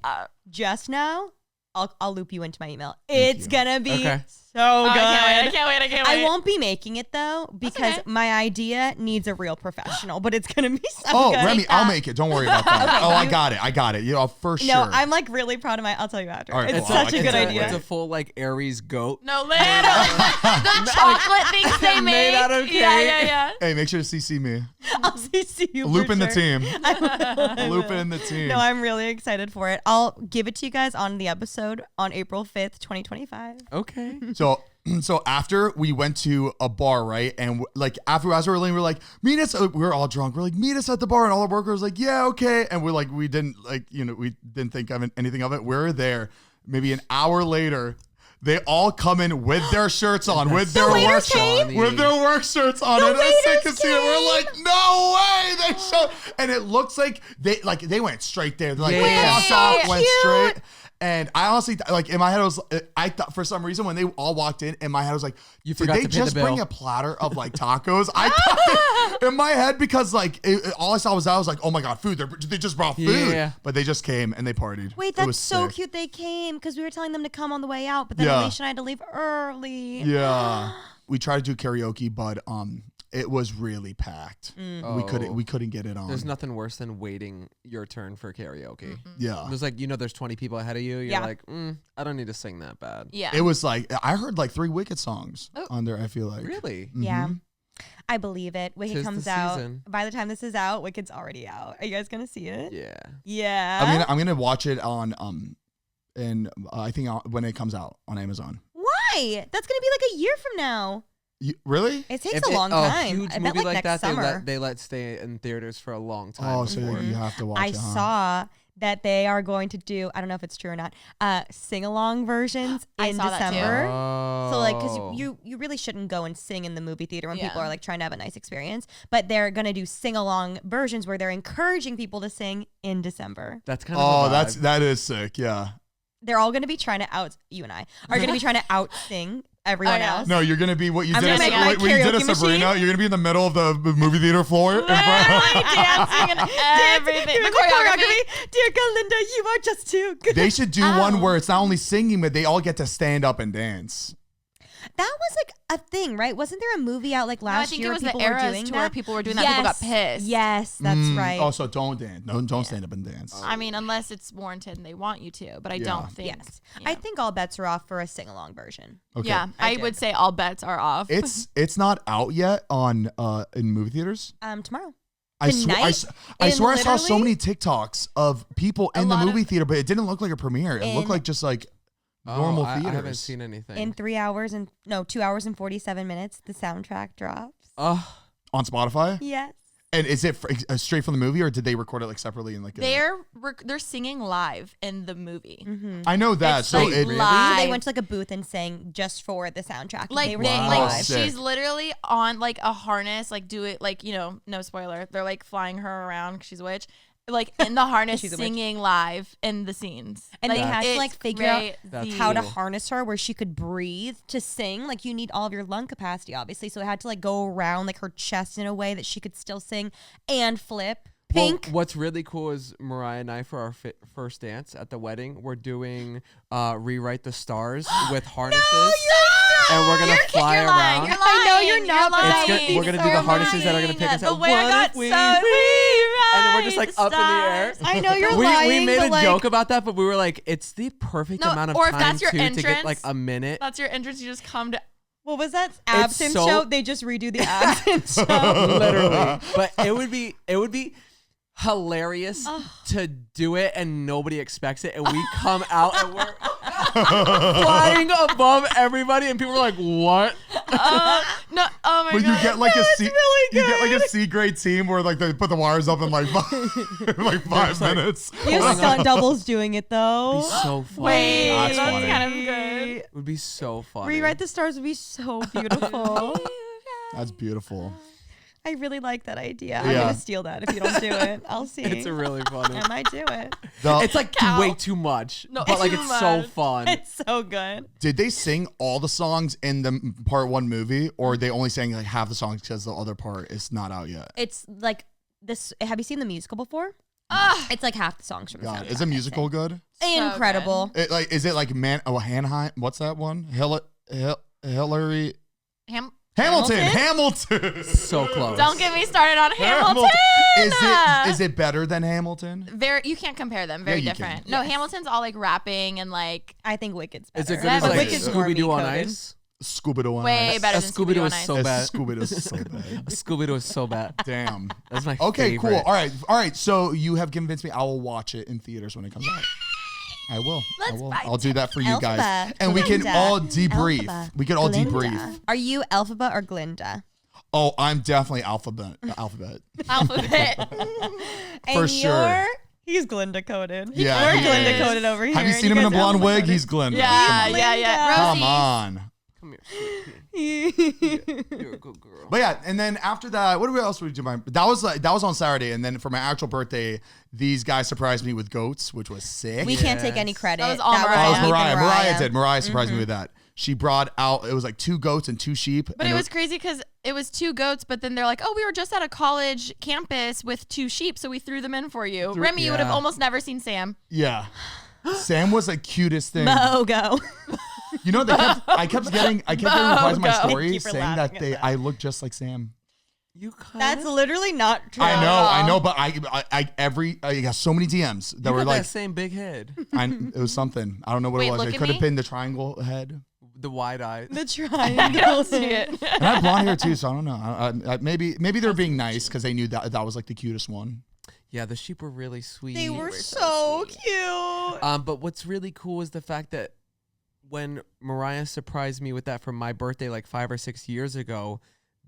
just now, I'll loop you into my email. It's going to be Okay. so good. I can't wait. I won't be making it though because okay. my idea needs a real professional, but it's gonna be so Oh, good. Remy, I'll make it. Don't worry about that. Okay, I got it. You know, for sure. No, I'm like really proud of I'll tell you after. All right, It's cool. such a It's good a- idea. It's a full like Aries goat. No, literally. The chocolate things they Made make. out of Yeah. Hey, make sure to CC me. I'll see you. Loop for in the sure. team. Loop in the team. No, I'm really excited for it. I'll give it to you guys on the episode on April 5th, 2025. Okay. So after we went to a bar, right? And like after as we were leaving, we were like, meet us. We were all drunk. We're like, meet us at the bar. And all the workers were like, yeah, okay. And we're like, we didn't think of anything of it. We're there. Maybe an hour later, they all come in with their shirts on, with their work waiters came? with their work shirts on. And waiters as you can see, we're came? like, no way. They showed, and it looks like they went straight there. They're like, Yeah. we crossed off, So went cute. straight. And I honestly, like in my head, I thought for some reason when they all walked in my head I was like, You did forgot they to pay just the bring bill. a platter of like tacos? I thought in my head because like all I saw was I was like, oh my god, food! They just brought food, Yeah. but they just came and they partied. Wait, It that's was so sick. cute. They came because we were telling them to come on the way out, but then Yeah. Alicia and I had to leave early. Yeah, we tried to do karaoke, but it was really packed. We couldn't get it on. There's nothing worse than waiting your turn for karaoke. Yeah. There's like, there's 20 people ahead of you. You're Yeah. like, I don't need to sing that bad. Yeah. It was like, I heard like 3 Wicked songs on there, I feel like. Really? Yeah. I believe it. Wicked Tis comes the out. season. By the time this is out, Wicked's already out. Are you guys gonna see it? Yeah. Yeah. I'm gonna watch it on and I think when it comes out on Amazon. Why? That's gonna be like a year from now. Really? It takes a long time. Huge I bet movie like like next that, summer. they let stay in theaters for a long time. Oh, so you have to watch I it. Huh? saw that they are going to do, I don't know if it's true or not, sing-along versions I in saw that too. December. Oh. So like, because you really shouldn't go and sing in the movie theater when people Yeah. are like trying to have a nice experience. But they're gonna do sing-along versions where they're encouraging people to sing in December. That's kind of that is sick. Yeah. They're all gonna be trying to you and I are gonna be trying to out sing everyone I know. else. No, you're gonna be what you I'm did. gonna make my What you did karaoke at Sabrina. machine. You're gonna be in the middle of the movie theater floor. In front dancing and everything. Doing The choreography. Dear Galinda, you are just too good. They should do one where it's not only singing, but they all get to stand up and dance. That was like a thing, right? Wasn't there a movie out like No, I last think year it was where the people were Eras doing tour that? where people were doing that. People got pissed. Yes, that's right. Oh, so don't dance. Don't stand up and dance. I mean, unless it's warranted and they want you to, but I Yeah. don't think. Yes. Yeah. I think all bets are off for a sing-along version. Okay. Yeah, I would say all bets are off. It's not out yet on in movie theaters. Tomorrow. I swear In I saw so literally- many TikToks of people in the lot movie of- theater, but it didn't look like a premiere. It looked In- like just like normal I theaters. haven't seen anything. In 2 hours and 47 minutes, the soundtrack drops. on Spotify. Yes. And is it straight from the movie, or did they record it like separately in like? They're singing live in the movie. I know that. It's So like it live. So they went to like a booth and sang just for the soundtrack. Like they were they, singing Wow. live. Sick. she's literally on like a harness, like do it like no spoiler. They're like flying her around 'cause she's a witch, like in the harness She's a witch. singing live in the scenes. And they had to it's like figure out That's how to cool. harness her where she could breathe to sing. Like you need all of your lung capacity, obviously. So it had to like go around like her chest in a way that she could still sing and flip. Pink. Well, what's really cool is Mariah and I, for our first dance at the wedding, we're doing Rewrite the Stars with harnesses. And we're going to fly You're around. lying. You're lying. I know you're not, but It's lying. good. We're going to do the harnesses that are going to pick us The up. way I What got if we- so And then we're just like up in the air. I know you're We lying. made but, a like, joke about that, but we were like, it's the perfect No, amount of or if time that's your to get entrance, like a minute. That's your entrance. You just come to. What was that? Absinthe so- show? They just redo the absinthe show. Literally. But it would be hilarious to do it and nobody expects it, and we come out and we're flying above everybody, and people are like, what? No, oh my But god. you get like really you get like a C grade team where like they put the wires up in like like 5 minutes. You have stunt doubles doing it It'd though. be so funny. Wait, That's that's funny. kind of good. It would be so funny. Rewrite the Stars would be so beautiful. That's beautiful. I really like that idea. I'm Yeah. gonna steal that if you don't do it. I'll see. It's really funny. I might do it. It's like way too much, No, but like too it's so much. fun. It's so good. Did they sing all the songs in the part 1 movie, or they only sang like half the songs because the other part is not out yet? It's like this. Have you seen the musical before? It's like half the songs from the God, soundtrack, is the I'd musical say. good? Incredible. It like is it like Hanheim? What's that one? Hillary Hamilton. So close. Don't get me started on Hamilton. Is it better than Hamilton? Very, you can't compare them. Very Yeah, you different. can. No, Yes. Hamilton's all like rapping and like I think Wicked's better. Is it good Yeah, as but like Wicked's more Scooby Doo on me-coded. Ice? Scooby-Doo on way Ice. better than Scooby-Doo Scooby-Doo on is Ice. so bad. Scooby-Doo is so bad. Scooby-Doo is so bad. Damn. That's my Okay, favorite. cool. All right. So you have convinced me. I will watch it in theaters when it comes out. I will. I'll do that for you guys, Elphaba, and we can Glinda, all debrief. Elphaba, We can all Glinda. debrief. Are you Elphaba or Glinda? Oh, I'm definitely alphabet. Alphabet. For sure. He's Glinda coded. Yeah, We're he Glinda is. coded over here. Have you seen him in a blonde wig? He's Glinda. yeah, Come on. yeah. Come Rosie. on. Come here. You're a good girl. But yeah, and then after that, what else would we do? That was on Saturday, and then for my actual birthday, these guys surprised me with goats, which was sick. We can't take any credit. That was all Oh, it was Mariah. Mariah did. Mariah surprised me with that. She brought out, it was like 2 goats and 2 sheep. But it was crazy because it was 2 goats, but then they're like, oh, we were just at a college campus with 2 sheep, so we threw them in for you. Remy, you would have yeah. almost never seen Sam. Yeah. Sam was the cutest thing. Mogo. You know, I kept getting replies to my Mogo. story Keep her saying laughing that at that. I look just like Sam. You kind That's literally not true. I know, but I got so many DMs that were like that same big head, it was something. I don't know what Wait, it was. look It at could have me. been the triangle head. the wide eyes. The I triangle. don't see it. And I have blonde hair too, so I don't know. Maybe they're being nice because they knew that was like the cutest one. Yeah, the sheep were really sweet. They were so cute. But what's really cool is the fact that when Mariah surprised me with that for my birthday, like 5 or 6 years ago,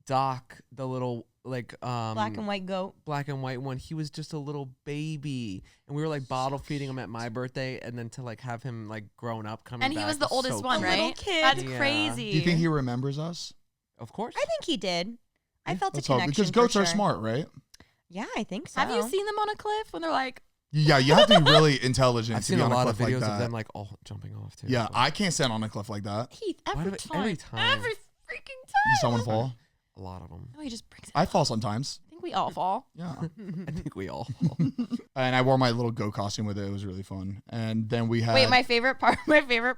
Doc, the little like Black and white goat. black and white one, he was just a little baby, and we were like bottle feeding him at my birthday, and then to like have him like grown up coming And he back was the oldest so one, cute. little right? kid. That's Yeah. crazy. Do you think he remembers us? Of course. I think he did. I felt a Let's hope, connection because goats for are sure. smart, right? Yeah, I think so. Have you seen them on a cliff when they're like, Yeah, you have to be really intelligent. I've to seen be a on lot of cliff like videos of that. them like all jumping off too. Yeah, but I can't stand on a cliff like that. Heath, Why every do- time. every time. Every freaking You time. saw one fall? a lot of them. No, he just brings it. I fall sometimes. I think we all fall. Yeah. I think we all. And I wore my little goat costume with it. It was really fun. And then we had Wait, my favorite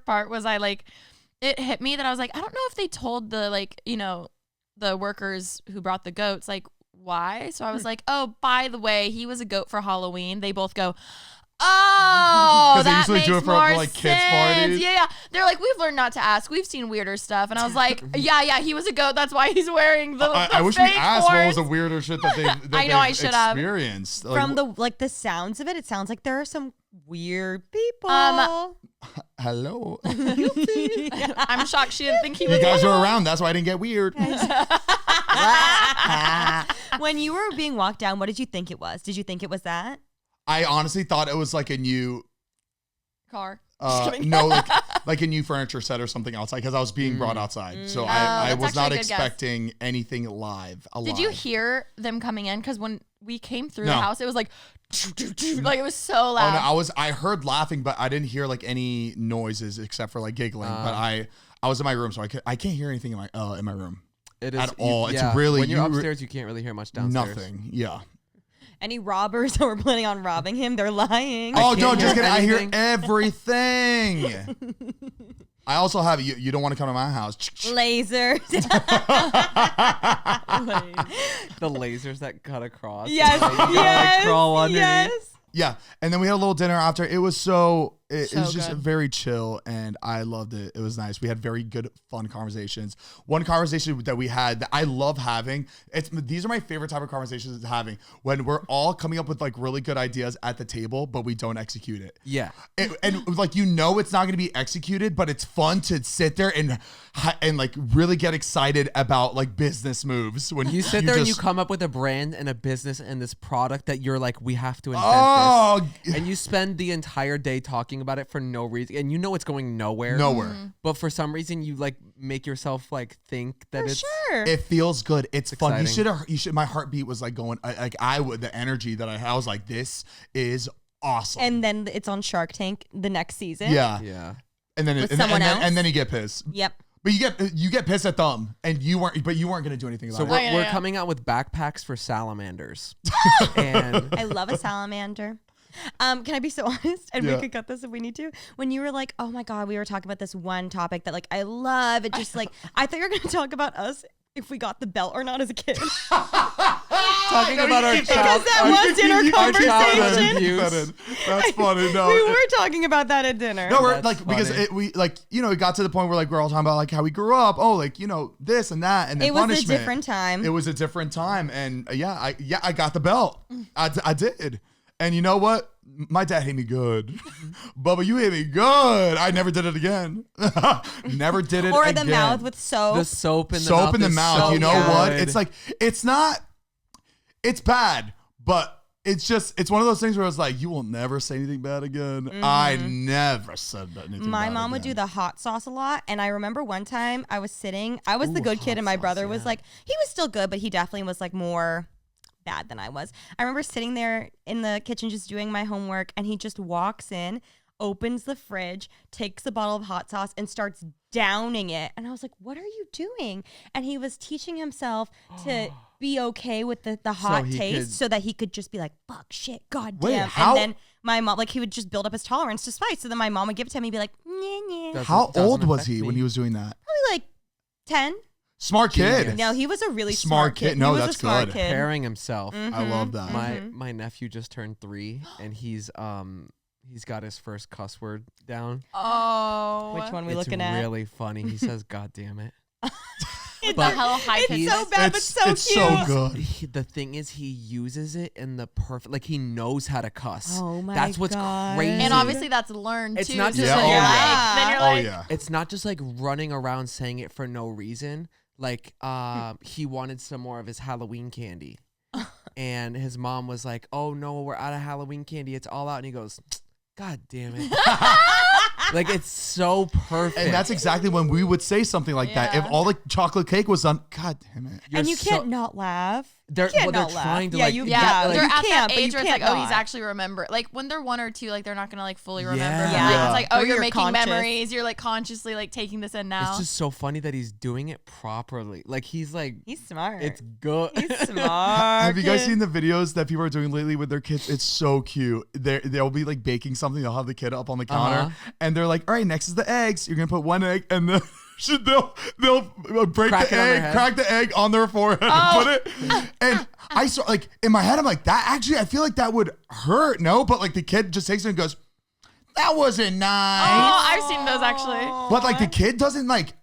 part was it hit me that I was like, I don't know if they told the workers who brought the goats, like, why? So I was like, oh, by the way, he was a goat for Halloween. They both go, oh, 'Cause they that usually makes do it for, more like, kids' sense. parties. Yeah. They're like, we've learned not to ask. We've seen weirder stuff. And I was like, yeah, he was a goat. That's why he's wearing the I wish we fake asked what was horns. the weirder shit that they I know, I should have. experienced. Like, From the sounds of it, it sounds like there are some weird people. hello. I'm shocked she didn't think he You was. guys were around. That's why I didn't get weird. When you were being walked down, what did you think it was? Did you think it was that? I honestly thought it was like a new Car. Just kidding. no, like a new furniture set or something outside because I was being brought outside. So I that's was not actually a good guess. expecting anything alive. Did you hear them coming in? Because when we came through the No. house, it was like it was so Oh loud. no, I heard laughing, but I didn't hear like any noises except for like giggling. But I was in my room, so I can't hear anything in my room. It is At all. It's yeah, really- when you're you- upstairs, you can't really hear much downstairs. Nothing. Yeah. Any robbers that were planning on robbing him, they're lying. Oh can't no, hear just kidding. I hear anything. everything. I also have you don't want to come to my house. Lasers. The lasers that cut across. yes, Like, you gotta, like, yes, crawl underneath. yes. Yeah, and then we had a little dinner after. It was it was just good. very chill, and I loved it. It was nice. We had very good, fun conversations. One conversation that we had that I love having. These are my favorite type of conversations having when we're all coming up with like really good ideas at the table, but we don't execute it. Yeah. And like it's not going to be executed, but it's fun to sit there and like really get excited about like business moves when You sit there and you just- come up with a brand and a business and this product that you're like, we have to invent Oh, this. And you spend the entire day talking about it for no reason. And you know it's going nowhere. nowhere. But for some reason, you like make yourself like think that For it's. sure. It feels good. It's fun. exciting. You should. My heartbeat was like going. The energy that I had. I was like, this is awesome. And then it's on Shark Tank the next season. yeah. Yeah. And then With and, someone and, then, else? and then you get pissed. Yep. But you get pissed at them, and you weren't gonna do anything about So it. we're, yeah, we're yeah. coming out with backpacks for salamanders. And I love a salamander. Can I be so honest? And Yeah. we could cut this if we need to. When you were like, oh my God, we were talking about this one topic that like I love. It just like, I thought you were going to talk about us if we got the belt or not as a kid. talking about our Because child. that was dinner our childhood conversation. abuse. That's funny. No, We were talking about that at dinner. No, we're That's like because funny. it got to the point where like we're all talking about like how we grew up. Oh, like this and that, and then It was a punishment. different time. It was a different time, and I got the belt. I did, and you know what? My dad hit me good. Bubba, you hit me good. I never did it again. Never did it Or again. the mouth with soap. The soap in the soap mouth. in the is mouth. so You know what? good. It's like it's bad, but it's one of those things where it's like you will never say anything bad again. I never said anything. My bad mom would do again. the hot sauce a lot. And I remember one time I was the good kid and my brother was like, he was still good, but he definitely was like more bad than I was. I remember sitting there in the kitchen just doing my homework and he just walks in, opens the fridge, takes a bottle of hot sauce and starts downing it. And I was like, what are you doing? And he was teaching himself to be okay with the hot he taste could- so that he could just be like, fuck, shit, god Wait, damn. how- And then my mom, like he would just build up his tolerance to spice. So then my mom would give it to him. He'd be like, nah. Doesn't- How doesn't old was affect he me. when he was doing that? Probably like 10. Smart kid. Genius. No, he was a really Smart kid. No, he was that's a smart good. kid. Pairing himself. I love that. My nephew just turned 3, and he's got his first cuss word down. Oh. Which one we It's looking at? really funny. He says, "God damn it." It's But a hella high It's pitch. so bad, but It's so it's cute. so good. The thing is, he uses it in the perfect. Like he knows how to cuss. Oh my That's what's God. crazy. And obviously that's learned It's too. not so just then like- you're Yeah. then you're Oh like, yeah. it's not just like running around saying it for no reason. Like he wanted some more of his Halloween candy, and his mom was like, "Oh no, we're out of Halloween candy. It's all out." And he goes, "God damn it!" Like it's so perfect. And that's exactly when we would say something like that. If Yeah. all the chocolate cake was done, God damn it. And you so- can't not laugh. They're, You can't well, they're not laugh. trying to Yeah, like you- yeah, like, they're you at can't, that but you age where it's can't like, oh, he's not. actually remember. Like when they're 1 or 2, like they're not gonna like fully remember. Yeah. But Yeah. it's like, oh, Or you're you're making conscious. memories. You're like consciously like taking this in now. It's just so funny that he's doing it properly. Like he's like, He's smart. it's good. He's smart. Have you guys kid. seen the videos that people are doing lately with their kids? It's so cute. They'll be like baking something. They'll have the kid up on the counter, and they're like, "All right, next is the eggs. You're gonna put 1 egg, and then they'll break Crack the it on their egg, head. crack the egg on their forehead, and put it." And I saw like in my head, I'm like, that actually, I feel like that would hurt. No, but like the kid just takes it and goes, "That wasn't nice." Oh, I've seen those actually. But like the kid doesn't like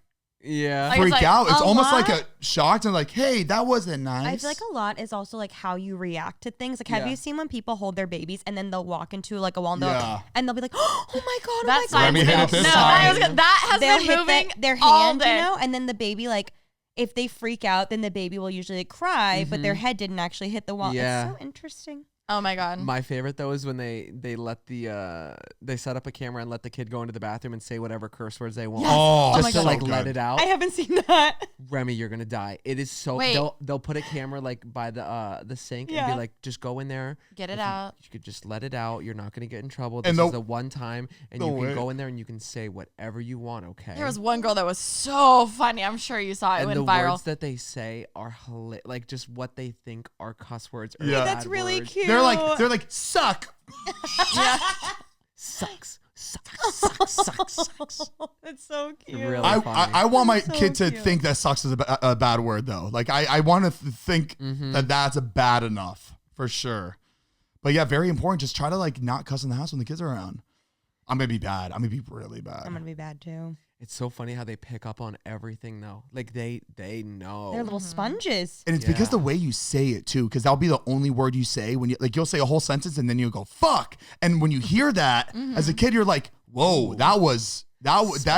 Yeah. Like, it's freak like out. It's a almost lot- like a shocked and like, "Hey, that wasn't nice." I feel like a lot is also like how you react to things. Like, have Yeah. you seen when people hold their babies and then they'll walk into like a wall and they'll, Yeah. and they'll be like, "Oh my god, That's oh my god!" Remy hit it this no, time. I was gonna, that has They'll been hit moving their all hand, day. you know, and then the baby like. If they freak out, then the baby will usually cry, but their head didn't actually hit the wall. Yeah. It's so interesting. Oh my god. My favorite though is when they let the they set up a camera and let the kid go into the bathroom and say whatever curse words they want. Oh, Just my to God. like So let good. it out. I haven't seen that. Remy, you're gonna die. It is so. Wait. They'll put a camera like by the sink and Yeah. be like, just go in there. Get it If you- out. You could just let it out. You're not gonna get in trouble. This And is they'll- the one time, and No you can way. go in there and you can say whatever you want. Okay. There was one girl that was so funny. I'm sure you saw it. It and went the viral. words that they say are like just what they think are cuss words. Or Yeah. That's bad really words. cute. They're like suck. Sucks. Sucks. That's so cute. Really I funny. I want my So kid to cute. think that sucks is a bad word though. Like I want to think Mm-hmm. that that's a bad enough for sure. But yeah, very important. Just try to like not cuss in the house when the kids are around. I'm gonna be bad. I'm gonna be really bad. I'm gonna be bad too. It's so funny how they pick up on everything though. Like they know. They're little sponges. And it's because Yeah. the way you say it too, because that'll be the only word you say when you like you'll say a whole sentence and then you'll go fuck. And when you hear that as a kid, you're like, whoa, that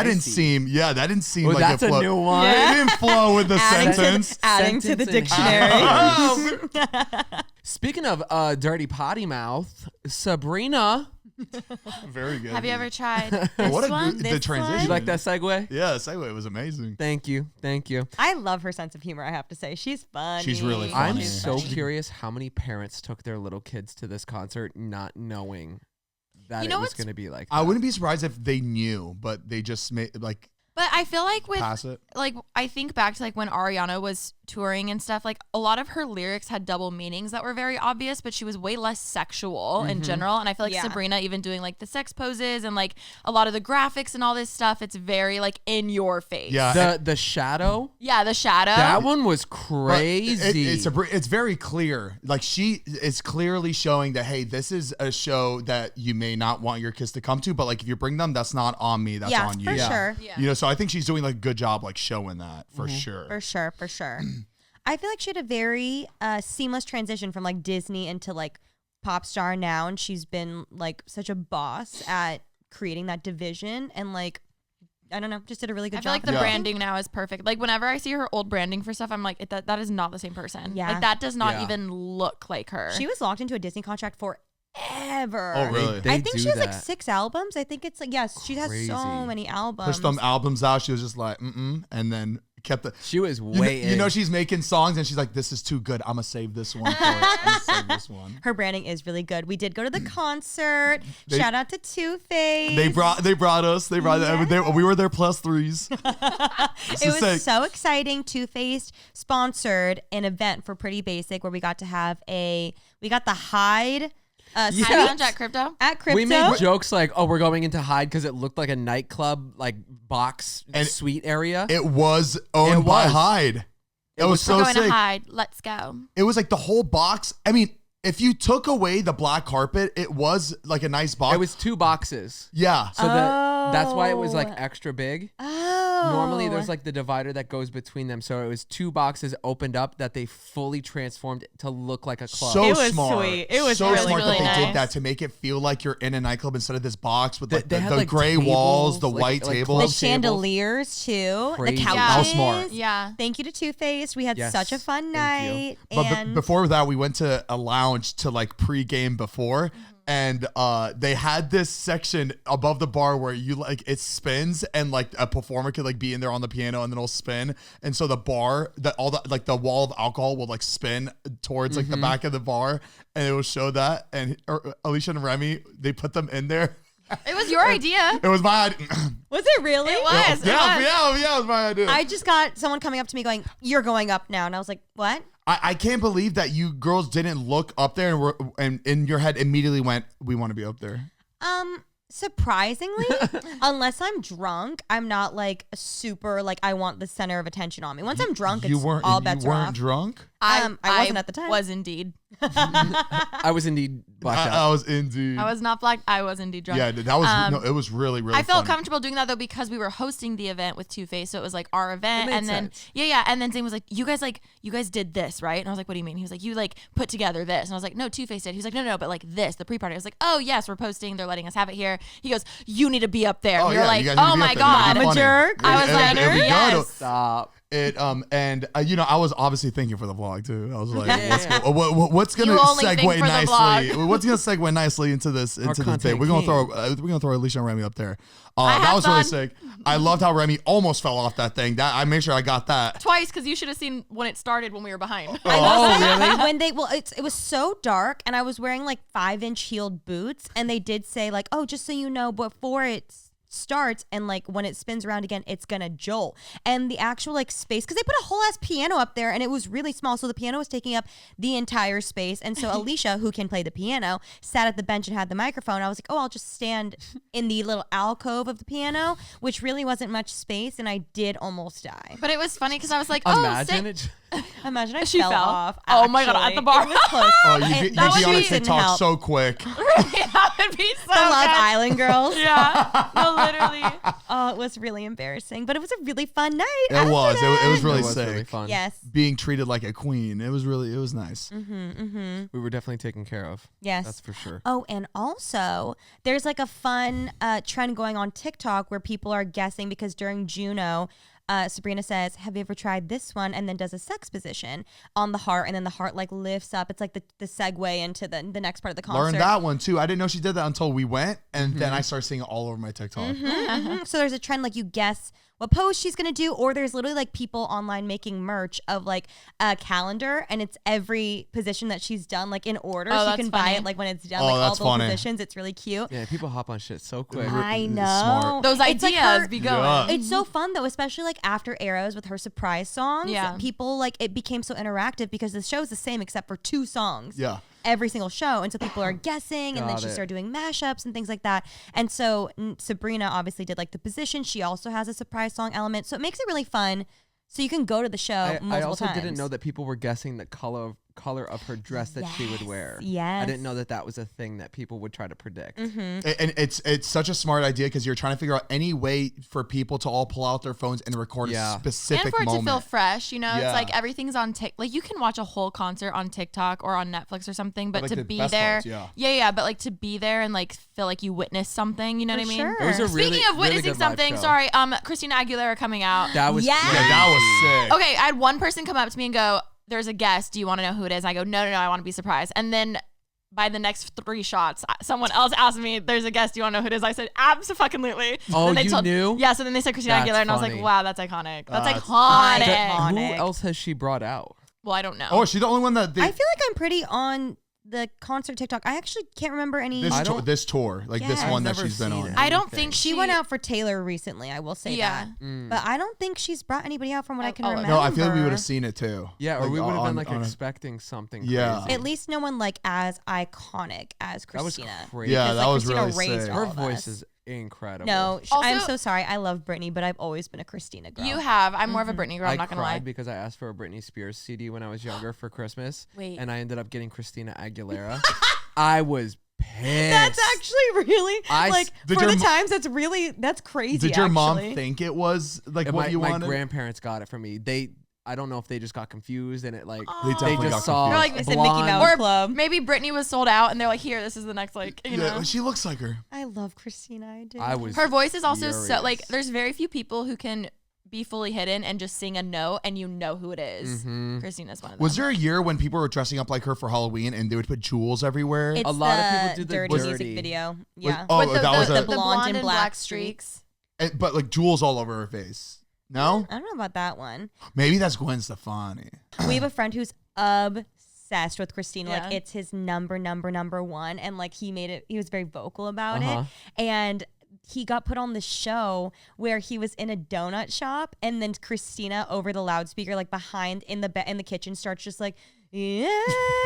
didn't Spicy. seem Oh, like that's it a flowed. new one. It didn't flow with the sentence. Adding to the Sentence and dictionary. Speaking of dirty potty mouth, Sabrina, Very good. Have you ever tried What this a one? good, the This transition. you like that segue? Yeah, the segue was amazing. Thank you. I love her sense of humor. I have to say, she's funny. She's really I'm funny. so She's- curious how many parents took their little kids to this concert not knowing that You know it was what's- going to be like that. I wouldn't be surprised if they knew, but they just made like But I feel like with pass it. like I think back to like when Ariana was touring and stuff, like a lot of her lyrics had double meanings that were very obvious, but she was way less sexual in general. And I feel like Yeah. Sabrina, even doing like the sex poses and like a lot of the graphics and all this stuff, it's very like in your face. Yeah. the shadow, Yeah, the shadow. that one was But crazy. it's very clear. Like she is clearly showing that, hey, this is a show that you may not want your kids to come to, but like if you bring them, that's not on me, that's Yeah, on you. for sure. Yeah. You know, so I think she's doing like a good job like showing that for sure. For sure, for sure. I feel like she had a very seamless transition from like Disney into like pop star now, and she's been like such a boss at creating that division and like I don't know, just did a really good I job. feel like the Yeah. branding now is perfect. Like whenever I see her old branding for stuff, I'm like, that is not the same person. Yeah. Like that does not Yeah. even look like her. She was locked into a Disney contract forever. Oh, really? They I think do she has like that. 6 albums. I think it's like yes, she has Crazy. so many albums. Pushed them albums out. She was just like, and then kept the. She was You, way you know, in. she's making songs and she's like, this is too good. I'm gonna save this one for it. I'm gonna save this one. Her branding is really good. We did go to the concert. They- Shout out to Two Face. They brought us. We were their +3s. It was so exciting. Two Faced sponsored an event for Pretty Basic where we got to have we got the Hyde Have you lunch at Crypto? At Crypto. We made jokes like, "Oh, we're going into Hyde because it looked like a nightclub, like box And suite area." It was owned by Hyde. It was so We're going sick. to Hyde. Let's go. It was like the whole box. I mean, if you took away the black carpet, it was like a nice box. It was 2 boxes, yeah. so that's why it was like extra big. Oh. Normally, there's like the divider that goes between them, so it was 2 boxes opened up that they fully transformed to look like a club. So It was smart. sweet. It was so really, smart really that they nice. did that to make it feel like you're in a nightclub instead of this box with like They had, the like, gray tables, walls, the like- white like tables. The club chandeliers too. Crazy. The couches. Yeah. How smart. Yeah. Thank you to Too Faced. We had Yes. such a fun Thank you. night. But and before that, we went to a lounge to like pre-game before, and they had this section above the bar where you like it spins, and like a performer could like be in there on the piano, and then it'll spin, and so the bar, the wall of alcohol will like spin towards like the back of the bar, and it will show that. And Alicia and Remy, they put them in there. It was your idea. It was my idea. was it really? It was. It was. Yeah, it was my idea. I just got someone coming up to me going, "You're going up now," and I was like, "What?" I can't believe that you girls didn't look up there and in your head immediately went, "We want to be up there." Surprisingly, unless I'm drunk, I'm not like super like I want the center of attention on me. Once I'm drunk, it's all bets you are weren't off. drunk? I wasn't at the time. Was indeed. I was indeed blacked out. I was indeed. I was not black. I was indeed drunk. Yeah, that was no, it was really I felt funny. comfortable doing that though because we were hosting the event with Two Face, so it was like our event. It made And then sense. yeah, and then Zane was like, "You guys did this, right?" And I was like, "What do you mean?" He was like, "You like put together this," and I was like, "No, Two Face did." He was like, "No, but like this, the pre-party." I was like, "Oh yes, we're posting. They're letting us have it here." He goes, "You need to be up there." Oh, And we were yeah, like, you guys need to "Oh be my up there. god, It'd be I'm a funny. jerk. I was like, it'd be good. yes. Stop. It and you know, I was obviously thinking for the vlog too. I was like, Yeah. what's gonna You only think segue for the nicely? vlog. What's gonna segue nicely into this bit? content We're gonna king. throw Alicia and Remy up there. I That had was really fun. sick. I loved how Remy almost fell off that thing. That I made sure I got that. twice because you should have seen when it started when we were behind." Oh, really? When it was so dark, and I was wearing like 5-inch heeled boots, and they did say like, "Oh, just so you know, before it starts and like when it spins around again, it's gonna jolt." And the actual like space, because they put a whole ass piano up there, and it was really small, so the piano was taking up the entire space. And so Alicia, who can play the piano, sat at the bench and had the microphone. I was like, "Oh, I'll just stand in the little alcove of the piano," which really wasn't much space, and I did almost die. But it was funny because I was like, Imagine "Oh, it. Imagine I She fell fell. off. Oh my God, at actually. the bar. It was close. Oh, you'd And be that on would a be- didn't TikTok help. so quick. that would be so The Love good." Island girls. Yeah, no, literally. Oh, it was really embarrassing, but it was a really fun night. It was. It was really It was sick. really fun. Yes. Being treated like a queen. It was nice. We were definitely taken care of. Yes. That's for sure. Oh, and also there's like a fun trend going on TikTok where people are guessing because during Juno, Sabrina says, "Have you ever tried this one?" and then does a sex position on the heart, and then the heart like lifts up. It's like the segue into the next part of the concert. Learned that one too. I didn't know she did that until we went, and then I started seeing it all over my TikTok. So there's a trend like you guess what pose she's gonna do, or there's literally like people online making merch of like a calendar, and it's every position that she's done like in order, Oh, so you that's can buy funny. it like when it's done, Oh, like all that's the funny. positions. It's really cute. Yeah, people hop on shit so quick. I know. Smart. Those It's like ideas her- be going. Yeah. It's so fun though, especially like after Arrows with her surprise songs. Yeah. People like it became so interactive because the show's the same except for 2 songs. Yeah. Every single show. And so people are guessing, and then Got she it. started doing mashups and things like that. And so Sabrina obviously did like the position. She also has a surprise song element. So it makes it really fun. So you can go to the show multiple I also times. didn't know that people were guessing the color of her dress that she would wear. Yes. I didn't know that was a thing that people would try to predict. And it's such a smart idea because you're trying to figure out any way for people to all pull out their phones and record Yeah. a specific And for it moment. to feel fresh, you know, Yeah. it's like everything's on TikTok. Like you can watch a whole concert on TikTok or on Netflix or something, but like to the be best there, parts, yeah. yeah, but like to be there and like feel like you witnessed something, you know For what I mean? sure. It was a really, Speaking of really witnessing good live something, show. sorry, Christina Aguilera coming out. That was Yeah. Yeah, that was sick. Okay, I had one person come up to me and go, "There's a guest. Do you want to know who it is?" And I go, No, I want to be surprised. And then by the next 3 shots, someone else asked me, "There's a guest. Do you want to know who it is?" I said, "Absolutely." Oh, Then they you knew? Yeah. So then they said Christina That's Aguilera, and I was like, funny. "Wow, that's iconic. That's That's iconic." iconic. Who else has she brought out? Well, I don't know. Oh, is she the only one that they I feel like I'm pretty on the concert TikTok. I actually can't remember any. This tour, like this Yeah. one that I've never she's been seen on. it. I don't think She went out for Taylor recently. I will say Yeah. that, but I don't think she's brought anybody out from what I can remember. No, I feel like we would have seen it too. Yeah, or we would have been like on a- expecting something. Yeah. crazy. At least no one like as iconic as That was Christina. crazy. Yeah, Because, that like, was Christina really raised sick. all Her of voice us. is incredible. No, Also- I'm so sorry. I love Britney, but I've always been a Christina girl. You have. I'm more of a Britney girl. I'm I not gonna cried lie. because I asked for a Britney Spears CD when I was younger for Christmas. Wait. And I ended up getting Christina Aguilera. I was pissed. That's actually really I s- like Did for your the mo- times. That's crazy. Did your mom actually. think it was like And what you my wanted? grandparents got it for me. I don't know if they just got confused and it like They definitely got just saw confused. They're like, They said Mickey blonde- Mouse Or Club. maybe Britney was sold out, and they're like, "Here, this is the next like you know." She looks like her. I love Christina. I do. I was Her voice is also so furious. like. There's very few people who can be fully hidden and just sing a note, and you know who it is. Mhm. Christina's one of them. Was there a year when people were dressing up like her for Halloween and they would put jewels everywhere? It's A lot of people the do the dirty music dirty. video. Yeah. oh, With that was the a- blonde and black black streaks. but like jewels all over her face. No, I don't know about that one. maybe that's Gwen Stefani. We have a friend who's obsessed with Christina. Yeah. Like it's his number one, and like he was very vocal about Uh-huh. it, and he got put on the show where he was in a donut shop, and then Christina over the loudspeaker, like behind in the kitchen, starts just like, yeah,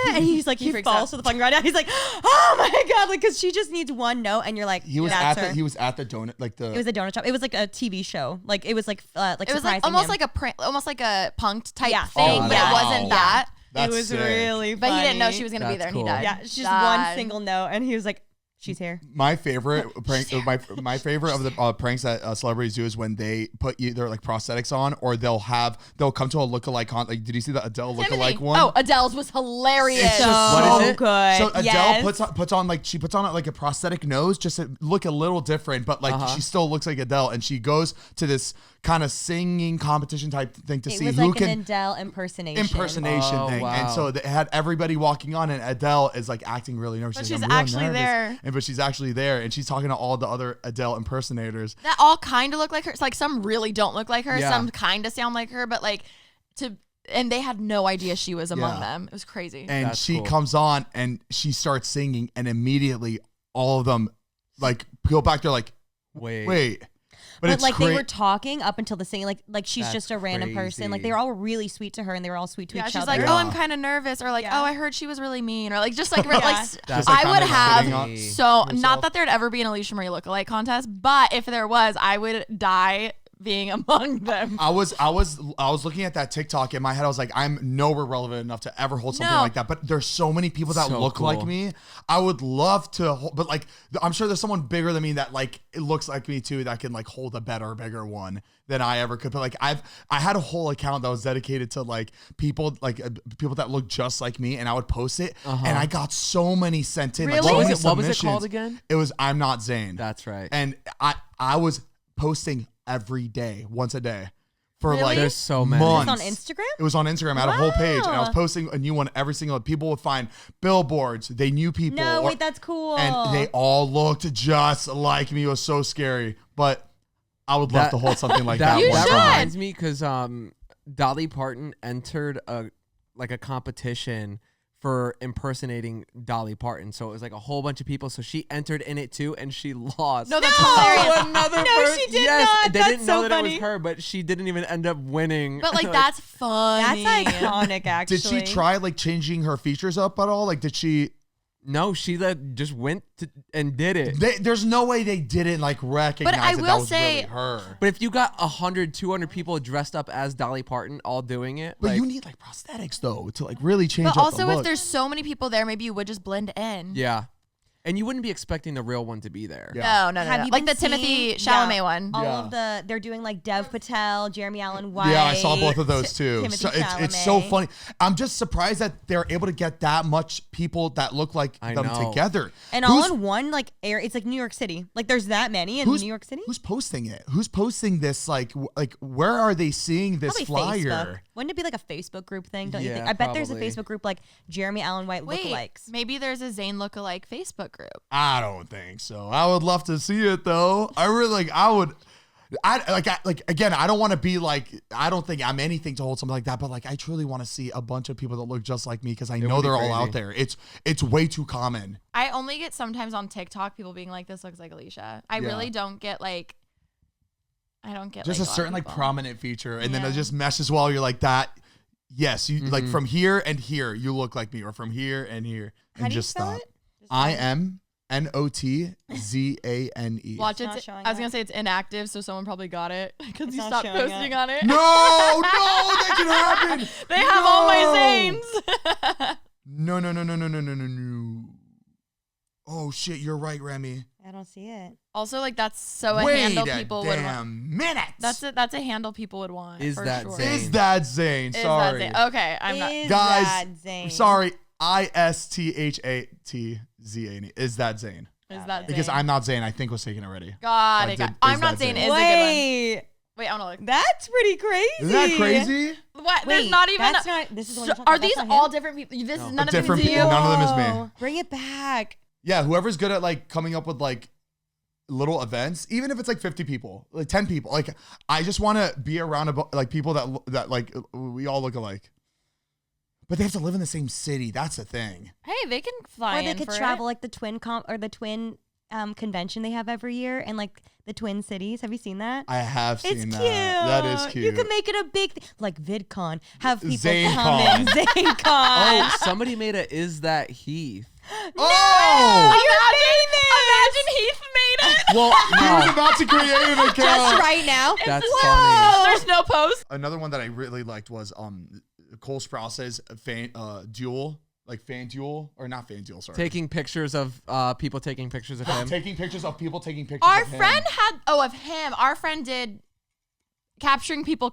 and he's like, he freaks falls out. to the fucking ground. He's like, oh my god, like because she just needs one note, and you're like, He was that's at her. the donut like the. It was a donut shop. It was like a TV show. Like it was like It was surprising like almost him. like a almost like a punked type Yeah. thing, Oh, but wow. it wasn't that. That's it was sick. really But funny. he didn't know she was gonna be That's there, and cool. he died. Yeah, it's just Died. one single note, and he was like, she's here. My favorite prank, my favorite of the pranks that celebrities do is when they put either like prosthetics on or they'll come to a lookalike like. Did you see the Adele Timothy. lookalike one? Oh, Adele's was hilarious. It's So just What is it? good. So Adele yes. puts on like a prosthetic nose just to look a little different, but like she still looks like Adele, and she goes to this kind of singing competition type thing to It see was who like can an Adele impersonation. Oh, thing. wow. And so they had everybody walking on, and Adele is like acting really nervous. But like, she's "I'm real actually nervous." there. But she's actually there, and she's talking to all the other Adele impersonators. That all kind of look like her. It's like some really don't look like her. Yeah. Some kind of sound like her, but like and they had no idea she was among Yeah. them. It was crazy. And That's she cool. comes on, and she starts singing, and immediately all of them like go back. They're like, wait. But it's like they cra- were talking up until the singing, like she's That's just a random person. Like crazy. they were all really sweet to her, and they were all sweet to Yeah, each she's other. like, Yeah. oh, I'm kind of nervous, or like, Yeah. oh, I heard she was really mean, or like, just like, Yeah. That's like I would kinda sitting have on so herself. not that there'd ever be an Alicia Marie lookalike contest, but if there was, I would die being among them. I was looking at that TikTok in my head. I was like, I'm nowhere relevant enough to ever hold something No. like that. But there's so many people that So look cool. like me. I would love to, but like, I'm sure there's someone bigger than me that like it looks like me too that can like hold a bigger one than I ever could. But like, I had a whole account that was dedicated to like people that look just like me, and I would post it, and I got so many sent in. Like, Really? so What many was it? What was it submissions. called again? It was I'm Not Zane. That's right. And I was posting every day, once a day, for Really? like There's so many. months. on Instagram? It was on Instagram. I had a whole page, and I was Wow. posting a new one every single. People would find billboards. They knew people. No, or- wait, that's cool. and they all looked just like me. It was so scary, but I would love to hold something like that. You one should. time. reminds me because Dolly Parton entered a competition for impersonating Dolly Parton. So it was like a whole bunch of people. So she entered in it too, and she lost. No, that's hilarious. To another No, person. she did Yes, not. they That's didn't know so that it funny. was her, but she didn't even end up winning. But like, that's funny. That's iconic, actually. Did she try like changing her features up at all? Like, did she? No, she just went and did it. There's no way they didn't like recognize I that will that was say- really her. But if you got 100, 200 people dressed up as Dolly Parton all doing it, But like, you need like prosthetics though to like really change But up also, the if look. there's so many people there, maybe you would just blend in. yeah. And you wouldn't be expecting the real one to be there. Yeah. No. Have you Like been the Timothy seeing- Chalamet yeah, one. All Yeah. of they're doing like Dev Patel, Jeremy Allen White. Yeah, I saw both of those too. Timothy So it's so Chalamet. funny. I'm just surprised that they're able to get that much people that look like I them know. together. And all in one like area. It's like New York City. Like there's that many in New York City. Who's posting it? Who's posting this? Like where are they seeing this Probably flyer? Facebook. Wouldn't it be like a Facebook group thing? Don't you Yeah, think? I bet there's a probably. Facebook group like Jeremy Allen White Wait, lookalikes. maybe there's a Zane lookalike Facebook group. I don't think so. I would love to see it though. I really like. I would. Again, I don't want to be like, I don't think I'm anything to hold something like that, but like, I truly want to see a bunch of people that look just like me because I know they're all out there. It's way too common. I only get sometimes on TikTok people being like, this looks like Alicia. I really don't get like, just like, a certain like people. prominent feature, and then it just meshes while you're like that. Yes, you like from here and here, you look like me, or from here and here, and How do you just spell stop. it? IMNOTZANE. Watch It's not it. showing I was up. gonna say it's inactive, so someone probably got it because It's you not stopped showing posting up. on it. No, that can happen. They have all my Zanes. No. Oh shit, you're right, Remy. I don't see it. Also, like that's so a Wait handle a people would want. damn minute. That's a handle people would want. Is for that sure. Zane? Is that Zane? Is Sorry. that Zane? Okay, I'm not. Is Guys, that Zane? Sorry. ISTHATZANE. Is that Zane? Is that Zane? Because I'm not Zane. I think was taken already. God, Is I'm that not Zane. Zane? Is a good Wait, one. Wait, I want to look. that's pretty crazy. Isn't that crazy? What? Wait, There's not even. that's not. This is the one So- you're talking are about. these That's not all him? different people? This No. is none of Different them is you. people. None of them is me. Whoa, bring it back. Yeah, whoever's good at like coming up with like little events, even if it's like 50 people, like 10 people, like I just want to be around like people that like we all look alike. But they have to live in the same city. That's the thing. Hey, they can fly Or they in could for travel it. like the twin convention they have every year in like the twin cities. Have you seen that? I have seen It's that. cute. That is cute. You can make it a big like VidCon. Have people Zane come in. Con. ZaneCon. Oh, somebody made a Is That Heath? Oh! Imagine Heath made it. Well, He was no, about to create an account. Just right now. that's Whoa. funny. There's no post. Another one that I really liked was Cole Sprouse's fan duel, like fan duel, or not fan duel, sorry. Taking pictures of people taking pictures of him. Taking pictures of people taking pictures Our of him. friend had of him. Our friend did capturing people.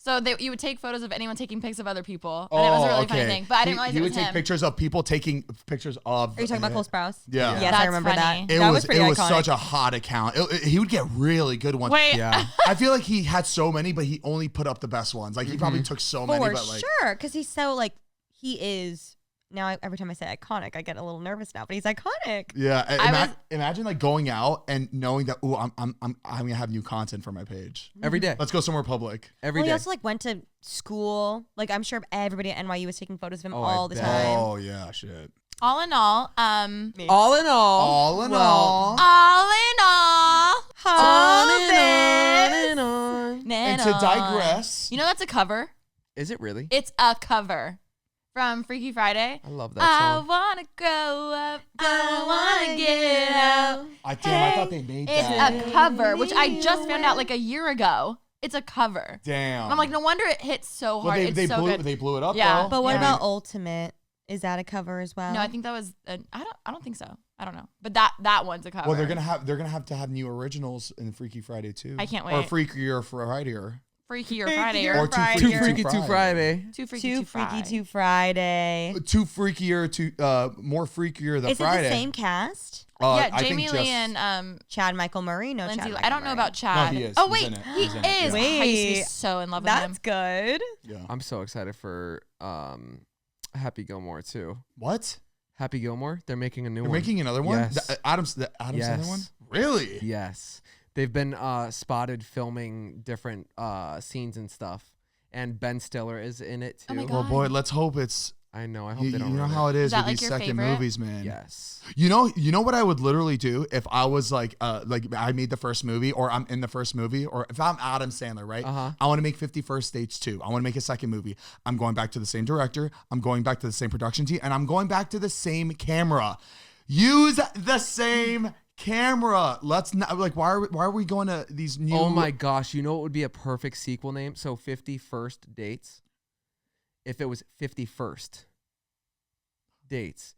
So you would take photos of anyone taking pics of other people, and it was a really funny thing. But I didn't realize he it was would take him. pictures of people taking pictures of. Are you talking about Cole Sprouse? Yeah. Yes, That's I remember funny. that. It That was pretty iconic. such a hot account. He would get really good ones. Wait, Yeah. I feel like he had so many, but he only put up the best ones. Like he probably took so many, For but like sure, because he's so like he is. Now every time I say iconic, I get a little nervous now. But he's iconic. yeah. Imagine like going out and knowing that I'm gonna have new content for my page. Every day. Let's go somewhere public. Every Well, he day. also like went to school. Like I'm sure everybody at NYU was taking photos of him Oh, I all the bet. time. Oh yeah, shit. all in all, All in all. All in all, all in all, On and on. and to digress, You know that's a cover. Is it really? It's a cover from Freaky Friday. I love that I song. wanna grow up. I wanna get out. I thought they made It's that. a cover, which I just found out like a year ago. It's a cover. Damn. And I'm like, no wonder it hits so Well, hard. they It's so good. blew it up. Yeah. though. But what I about mean, Ultimate? Is that a cover as well? No, I think that was. I don't think so. I don't know. But that one's a cover. Well, they're gonna have to have new originals in Freaky Friday too. I can't Or wait. Freakier Friday Freaky or Friday or or Too Friday. Too Freaky freaky Too too Friday. Too Freaky Too Too Freaky Friday. Too Friday. Too freakier to more freakier the Is Friday. it the same cast? Yeah, I think Jamie just- Lee and Chad Michael Murray? No, Lindsay. Chad I don't know Michael about Chad. No, he is. Oh He's wait, in it. he He's in it, is. yeah. I used to be Wait, so in love with him. That's good. Yeah. I'm so excited for Happy Gilmore too. What? Happy Gilmore? They're making a new They're one. making another one? Yes. The Adam's Yes. Sandler one? Really? Yes. They've been spotted filming different scenes and stuff. And Ben Stiller is in it too. Oh my Well, God. boy, let's hope it's. I know. I hope You, they don't you know ruin how it. it is that with like these your second favorite? movies, man. Yes. You know what I would literally do if I was like I made the first movie, or I'm in the first movie, or if I'm Adam Sandler, right? Uh-huh. I want to make 50 First Dates 2. I want to make a second movie. I'm going back to the same director. I'm going back to the same production team, and I'm going back to the same camera. Use the same camera. Let's not like why are we going to these new? Oh my gosh. You know what would be a perfect sequel name? So 50 First Dates. If it was 51st Dates.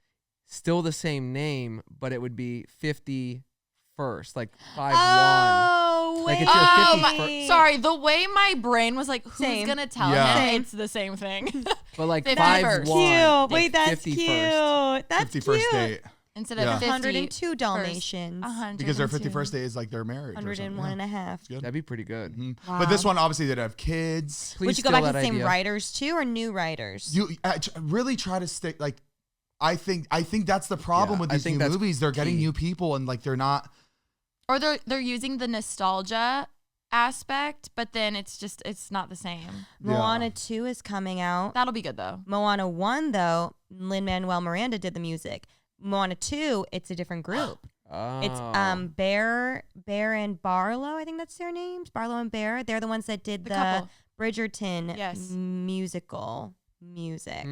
Still the same name, but it would be 51st. Like 5-1. Oh, Like wait. it's your Oh 50 my, fir- sorry, the way my brain was like, who's Same. gonna tell Yeah. him? Same. It's the same thing. But like 51st. 5-1. Cute. Wait, like that's 51st. cute. That's 50 cute. First Date. Instead Yeah. of 50 102 Dalmatians. 100 Because their 51st date is like they're married. or something. 101 and a half. Yeah. That'd be pretty good. Mhm. Wow. But this one obviously did have kids. Please Would you go steal back to that the same idea. writers too, or new writers? You really try to stick like. I think that's the problem Yeah, with I these think new that's movies. They're getting key. new people and like they're not. Or they're using the nostalgia aspect, but then it's not the same. Moana 2 is coming out. That'll be good though. Moana 1, though, Lin-Manuel Miranda did the music. Moana 2, it's a different group. It's Bear and Barlow, I think that's their names. Barlow and Bear. They're the ones that did the couple. Bridgerton musical music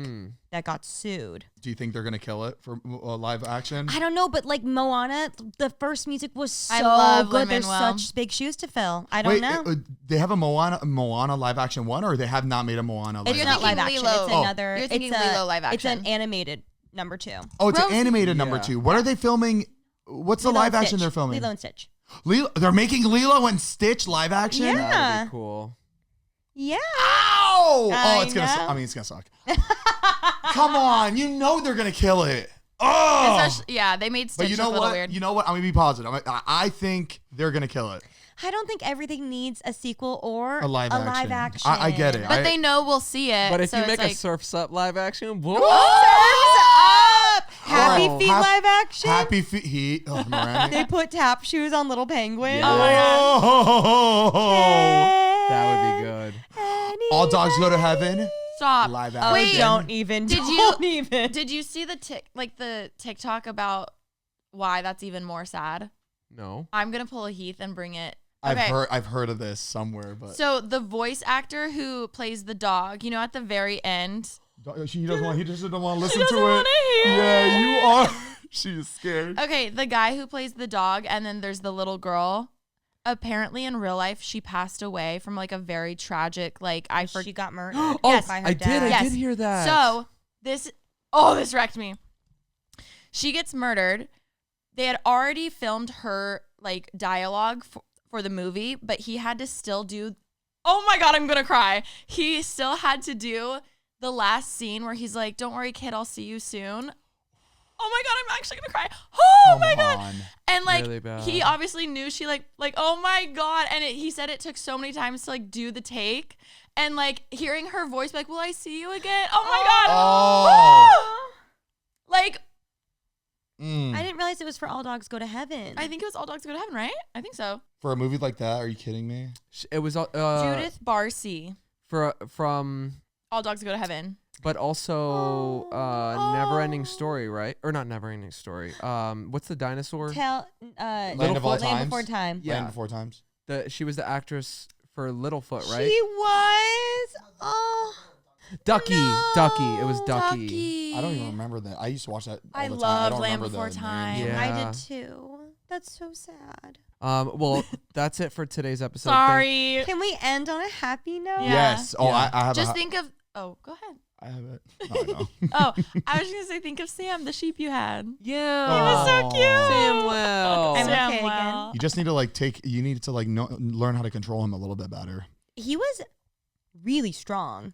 that got sued. Do you think they're gonna kill it for live action? I don't know, but like Moana, the first music was so I love good. There's Lin-Manuel. such big shoes to fill. I don't know. They have a Moana live action one, or they have not made a Moana live It's You're not action? live thinking action. Lilo. It's Oh. another. You're thinking it's a, Lilo live It's an action. animated number 2. Oh, it's an Frozen. animated number 2. What are they filming? What's the Lilo live and action Stitch. they're filming? Lilo and Stitch. They're making Lilo and Stitch live action? Yeah. That'd be cool. Yeah. Ow! I It's gonna know. suck. I mean, it's gonna suck. Come on, you know they're gonna kill it. Oh! Especially, yeah, they made Stitch But you know look a little what? weird. You know what? I'm gonna be positive. I think they're gonna kill it. I don't think everything needs a sequel or A live action. action. I get it. But they know we'll see it. But if so you it's make like, a Surf's Up live action, whoa! Surf's Up! Happy Oh, Feet live action. Happy Feet. They put tap shoes on little penguins. Yeah. Oh my god. Oh! That would be good. All dogs go to heaven. Stop. Live Oh, action. Wait. don't even. Did don't you- even. Did you see the TikTok about why that's even more sad? No. I'm gonna pull a Heath and bring it. I've heard of this somewhere, but So the voice actor who plays the dog, you know, at the very end, he just doesn't want to listen doesn't to it. wanna hear Yeah, you are. She is scared. okay, the guy who plays the dog, and then there's the little girl. Apparently, in real life, she passed away from like a very tragic, like She got murdered. Oh, Yes, by her I dad. did. I Yes. did hear that. So this wrecked me. She gets murdered. They had already filmed her like dialogue for the movie, but he had to still do. Oh my god, I'm gonna cry. He still had to do the last scene where he's like, "Don't worry, kid, I'll see you soon." Oh my god, I'm actually gonna cry. Oh my god. And like Really bad. he obviously knew she like oh my god, and he said it took so many times to like do the take, and like hearing her voice be like, "Will I see you again?" Oh my god. Oh. Like I didn't realize it was for All Dogs Go to Heaven. I think it was All Dogs Go to Heaven, right? I think so. For a movie like that, are you kidding me? It was Judith Barcy. from, All Dogs Go to Heaven. but also Never-Ending Story, right? Or not Never-Ending Story. What's the dinosaur? Land of All Littlefoot? Times. Land Before Time. Yeah. Land Before Times. She was the actress for Littlefoot, right? She was. Oh. Ducky. No. Ducky. It was Ducky. I don't even remember that. I used to watch that all I the time. loved don't Land remember Before the Time. names. Yeah. I did too. That's so sad. Well, that's it for today's episode. Sorry. Can we end on a happy note? Yeah. Yes. Oh, Yeah. I have Just a, think of. Oh, go ahead. I have it. Oh, I know. Oh, I was just gonna say, think of Sam, the sheep you had. Yeah. He was so cute. Samuel. I'm Sam, okay well. again. You just need to like you need to like learn how to control him a little bit better. He was really strong.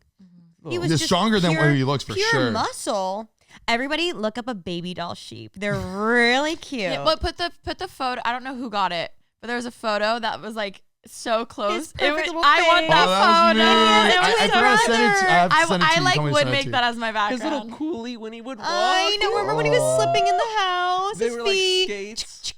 He Oh. was He's just stronger than pure- where he looks for pure sure. muscle. Everybody look up a baby doll sheep. They're really cute. Yeah, but put the photo. I don't know who got it, but there was a photo that was like so close. perfect It was, little I want face. that Oh, that was photo. me. It was I so forgot to send it to- I have to send it to I you. like Tell me to would send it make to that you. as my His little background. coolie when he would walk. I know. Remember when he was slipping in the house? They His were like feet. skates.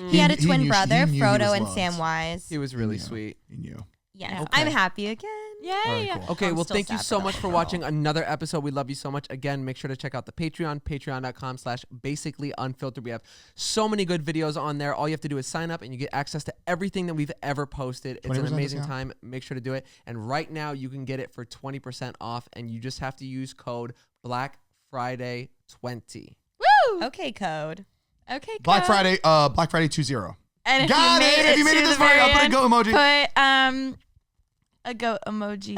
He had a He twin knew- brother, he knew he Frodo was and loved. Samwise. He was really Yeah. sweet. He knew. Yes, Okay. I'm happy again. Yay! Alright, cool. Okay, I'm well, still thank you sad so for much that. for watching another episode. We love you so much. Again, make sure to check out the Patreon, patreon.com/basically unfiltered. We have so many good videos on there. All you have to do is sign up and you get access to everything that we've ever posted. It's an 20% amazing discount. time. Make sure to do it. And right now, you can get it for 20% off, and you just have to use code Black Friday 20. Woo! Okay, code. Okay. Black Go. Friday 20. And if Got you it. made If you made it to this the far, very I'll put a end, go emoji. Put a goat emoji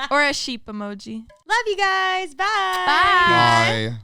or a sheep emoji. Love you guys. Bye. Bye. Bye.